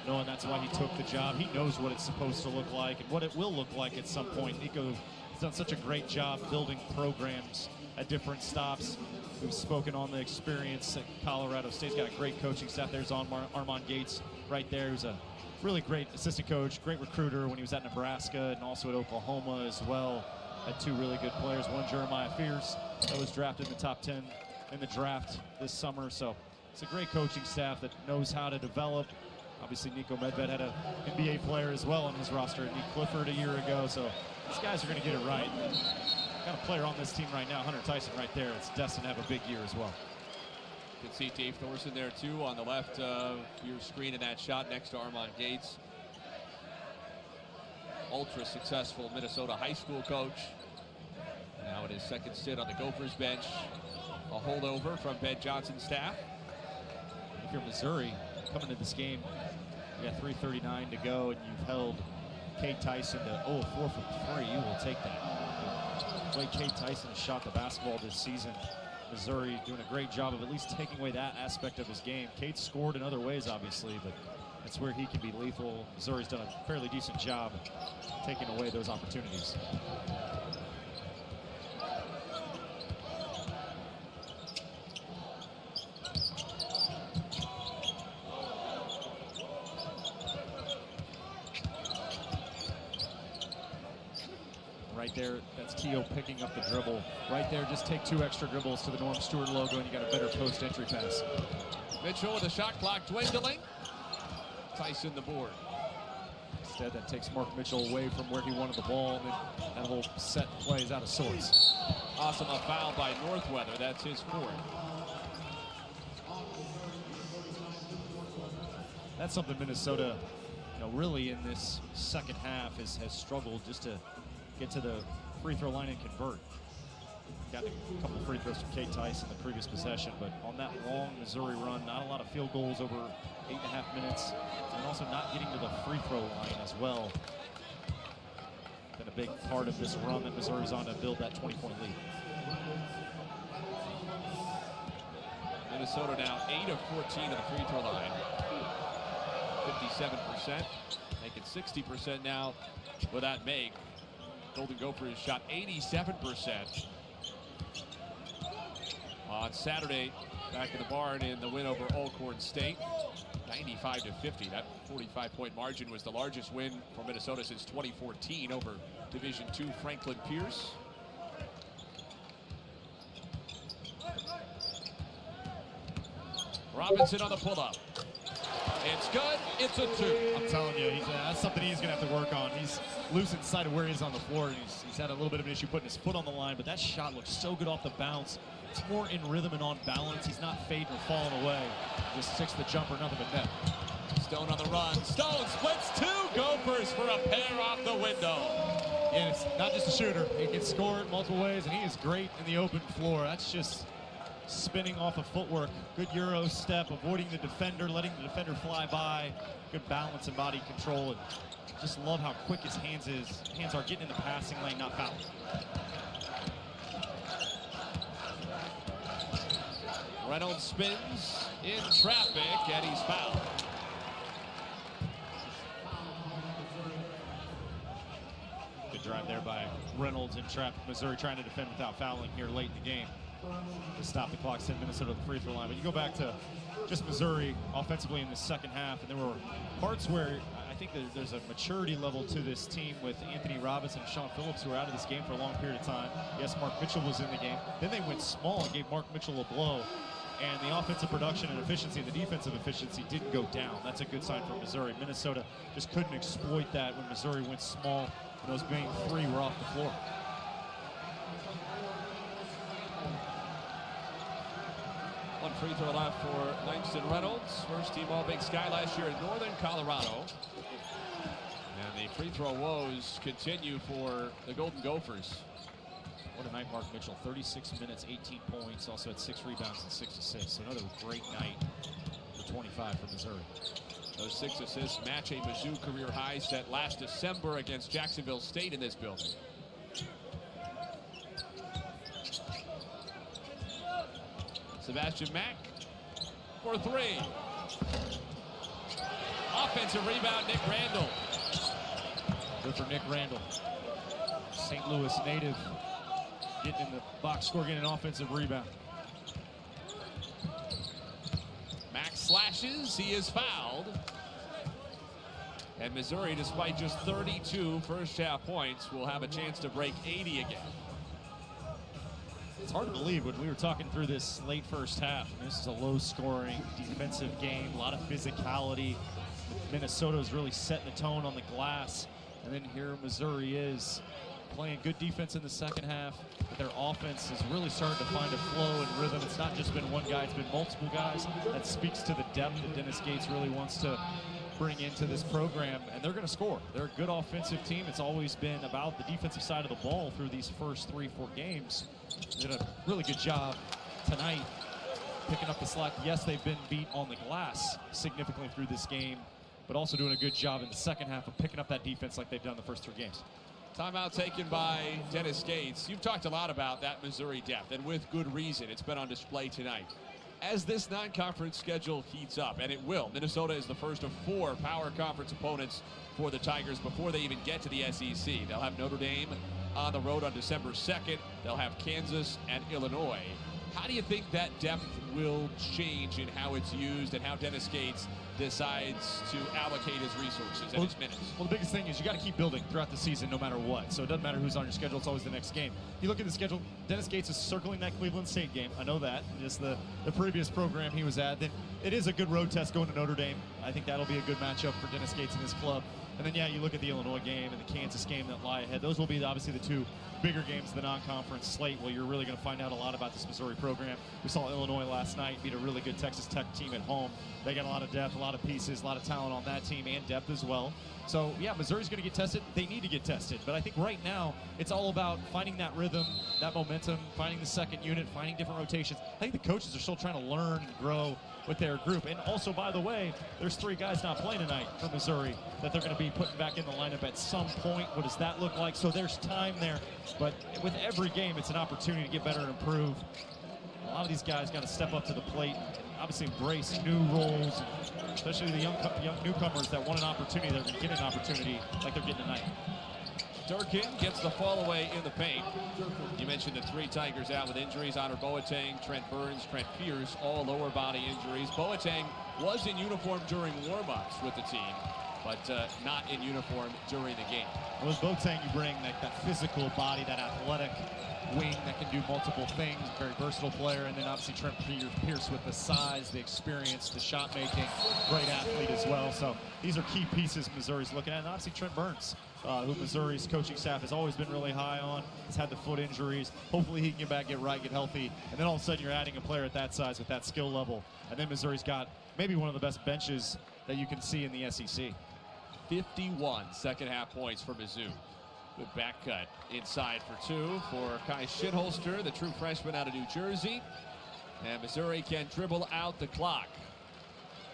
knowing that's why he took the job. He knows what it's supposed to look like and what it will look like at some point. Nico has done such a great job building programs at different stops. We've spoken on the experience at Colorado State's got a great coaching staff. There's Armand Gates right there, who's a really great assistant coach, great recruiter when he was at Nebraska and also at Oklahoma as well. Had 2 really good players. One, Jeremiah Fears, that was drafted in the top 10 in the draft this summer. So it's a great coaching staff that knows how to develop. Obviously, Nico Medved had an NBA player as well on his roster, Nick Clifford, a year ago. So these guys are going to get it right. Got a player on this team right now, Hunter Tyson right there. It's destined to have a big year as well. You can see Dave Thorson there too on the left of your screen in that shot next to Armand Gates. Ultra successful Minnesota high school coach. Now in his second stint on the Gophers bench. A holdover from Ben Johnson's staff. If you're Missouri coming into this game, you got 3:39 to go and you've held Cade Tyson to 4 from 3. You will take that. The way Cade Tyson has shot the basketball this season, Missouri doing a great job of at least taking away that aspect of his game. Cade scored in other ways, obviously, but that's where he can be lethal. Missouri's done a fairly decent job taking away those opportunities. Right there, that's Keogh picking up the dribble. Right there, just take 2 extra dribbles to the Norm Stewart logo and you got a better post entry pass. Mitchell with the shot clock dwindling. Tyson the board. Instead, that takes Mark Mitchell away from where he wanted the ball, and then that whole set play is out of sorts. Awesome, a foul by Northweather. That's his 4th. That's something Minnesota, really in this second half has struggled just to get to the free throw line and convert. Got a couple free throws from Kate Tice in the previous possession, but on that long Missouri run, not a lot of field goals over 8.5 minutes, and also not getting to the free throw line as well. Been a big part of this run that Missouri's on to build that 20-point lead. Minnesota now 8 of 14 at the free throw line. 57%, make it 60% now with that make. Golden Gophers shot 87% on Saturday back in the barn in the win over Alcorn State. 95-50. That 45-point margin was the largest win for Minnesota since 2014 over Division II Franklin Pierce. Robinson on the pull-up. It's good. It's a 2. I'm telling you, that's something he's going to have to work on. He's loose inside of where he is on the floor, and he's had a little bit of an issue putting his foot on the line, but that shot looks so good off the bounce. It's more in rhythm and on balance. He's not fading or falling away. Just sticks the jumper, nothing but net. Stone on the run. Stone splits 2 Gophers for a pair off the window. And it's not just a shooter. He can score it multiple ways, and he is great in the open floor. That's just spinning off of footwork. Good Euro step, avoiding the defender, letting the defender fly by. Good balance and body control. And just love how quick his hands are getting in the passing lane, not fouling. Reynolds spins in traffic, and he's fouled. Good drive there by Reynolds in traffic. Missouri trying to defend without fouling here late in the game to stop the clock, send Minnesota to the free throw line. But you go back to just Missouri offensively in the second half, and there were parts where I think there's a maturity level to this team with Anthony Robinson and Sean Phillips, who were out of this game for a long period of time. Yes, Mark Mitchell was in the game. Then they went small and gave Mark Mitchell a blow. And the offensive production and efficiency, the defensive efficiency didn't go down. That's a good sign for Missouri. Minnesota just couldn't exploit that when Missouri went small, and those main 3 were off the floor. One free throw left for Langston Reynolds. First team All-Big Sky last year in Northern Colorado. And the free throw woes continue for the Golden Gophers. What a night, Mark Mitchell. 36 minutes, 18 points, also had 6 rebounds and 6 assists. So another great night for 25 for Missouri. Those 6 assists match a Mizzou career high set last December against Jacksonville State in this building. Sebastian Mack for 3. Offensive rebound, Nick Randall. Good for Nick Randall. St. Louis native, getting in the box score, getting an offensive rebound. Mack slashes, he is fouled. And Missouri, despite just 32 first half points, will have a chance to break 80 again. It's hard to believe when we were talking through this late first half. This is a low-scoring defensive game, a lot of physicality. Minnesota's really setting the tone on the glass. And then here Missouri is playing good defense in the second half. But their offense is really starting to find a flow and rhythm. It's not just been one guy, it's been multiple guys. That speaks to the depth that Dennis Gates really wants to bring into this program, and they're going to score. They're a good offensive team. It's always been about the defensive side of the ball through these first 3-4 games. They did a really good job tonight picking up the slack. Yes, they've been beat on the glass significantly through this game, but also doing a good job in the second half of picking up that defense like they've done the first 3 games. Timeout taken by Dennis Gates. You've talked a lot about that Missouri depth, and with good reason. It's been on display tonight. As this non-conference schedule heats up, and it will, Minnesota is the first of 4 power conference opponents for the Tigers before they even get to the SEC. They'll have Notre Dame on the road on December 2nd. They'll have Kansas and Illinois. How do you think that depth will change in how it's used and how Dennis Gates decides to allocate his resources and his minutes? Well, the biggest thing is you got to keep building throughout the season no matter what. So it doesn't matter who's on your schedule, it's always the next game. You look at the schedule, Dennis Gates is circling that Cleveland State game. I know that, just the previous program he was at. Then it is a good road test going to Notre Dame. I think that'll be a good matchup for Dennis Gates and his club. And then, yeah, you look at the Illinois game and the Kansas game that lie ahead. Those will be obviously the two bigger games of the non-conference slate where you're really going to find out a lot about this Missouri program. We saw Illinois last night beat a really good Texas Tech team at home. They got a lot of depth, a lot of pieces, a lot of talent on that team and depth as well. So, yeah, Missouri's going to get tested. They need to get tested. But I think right now it's all about finding that rhythm, that momentum, finding the second unit, finding different rotations. I think the coaches are still trying to learn and grow with their group. And also, by the way, there's 3 guys not playing tonight for Missouri that they're going to be putting back in the lineup at some point. What does that look like? So there's time there. But with every game, it's an opportunity to get better and improve. A lot of these guys got to step up to the plate and obviously embrace new roles, especially the young newcomers that want an opportunity. They're going to get an opportunity like they're getting tonight. Durkin gets the fall away in the paint. You mentioned the 3 Tigers out with injuries. Honor Boateng, Trent Burns, Trent Pierce, all lower body injuries. Boateng was in uniform during warm-ups with the team, but not in uniform during the game. Well, with Boateng, you bring that physical body, that athletic wing that can do multiple things, very versatile player, and then obviously Trent Pierce with the size, the experience, the shot making, great athlete as well. So these are key pieces Missouri's looking at, and obviously Trent Burns, who Missouri's coaching staff has always been really high on. He's had the foot injuries. Hopefully he can get back, get right, get healthy, and then all of a sudden you're adding a player at that size with that skill level. And then Missouri's got maybe one of the best benches that you can see in the SEC. 51 second half points for Mizzou. Good back cut inside for 2 for Kai Shitholster, the true freshman out of New Jersey. And Missouri can dribble out the clock.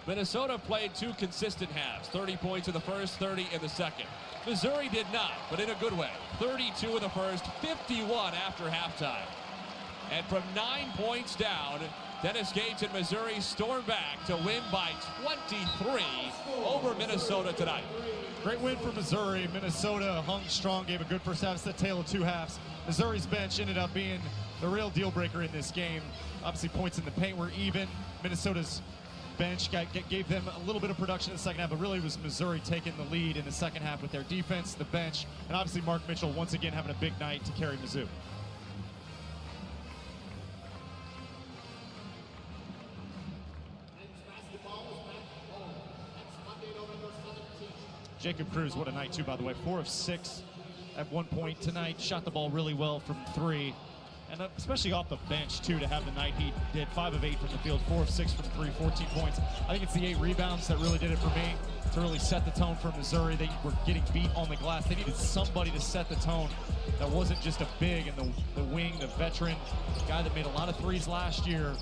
Minnesota played 2 consistent halves, 30 points in the first, 30 in the second. Missouri did not, but in a good way. 32 in the first, 51 after halftime. And from 9 points down, Dennis Gates and Missouri storm back to win by 23 over Minnesota tonight. Great win for Missouri. Minnesota hung strong, gave a good first half. It's the tale of 2 halves. Missouri's bench ended up being the real deal breaker in this game. Obviously, points in the paint were even. Minnesota's bench gave them a little bit of production in the second half, but really it was Missouri taking the lead in the second half with their defense, the bench, and obviously Mark Mitchell once again having a big night to carry Mizzou. Jacob Cruz, what a night too, by the way. 4 of 6 at one point tonight. Shot the ball really well from 3. And especially off the bench too, to have the night he did. 5 of 8 from the field, 4 of 6 from 3, 14 points. I think it's the 8 rebounds that really did it for me, to really set the tone for Missouri. They were getting beat on the glass. They needed somebody to set the tone that wasn't just a big and the wing, the veteran, guy that made a lot of threes last year,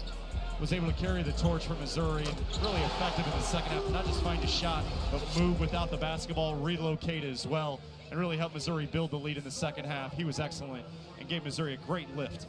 was able to carry the torch for Missouri and really effective in the second half. Not just find a shot, but move without the basketball, relocate as well, and really help Missouri build the lead in the second half. He was excellent and gave Missouri a great lift.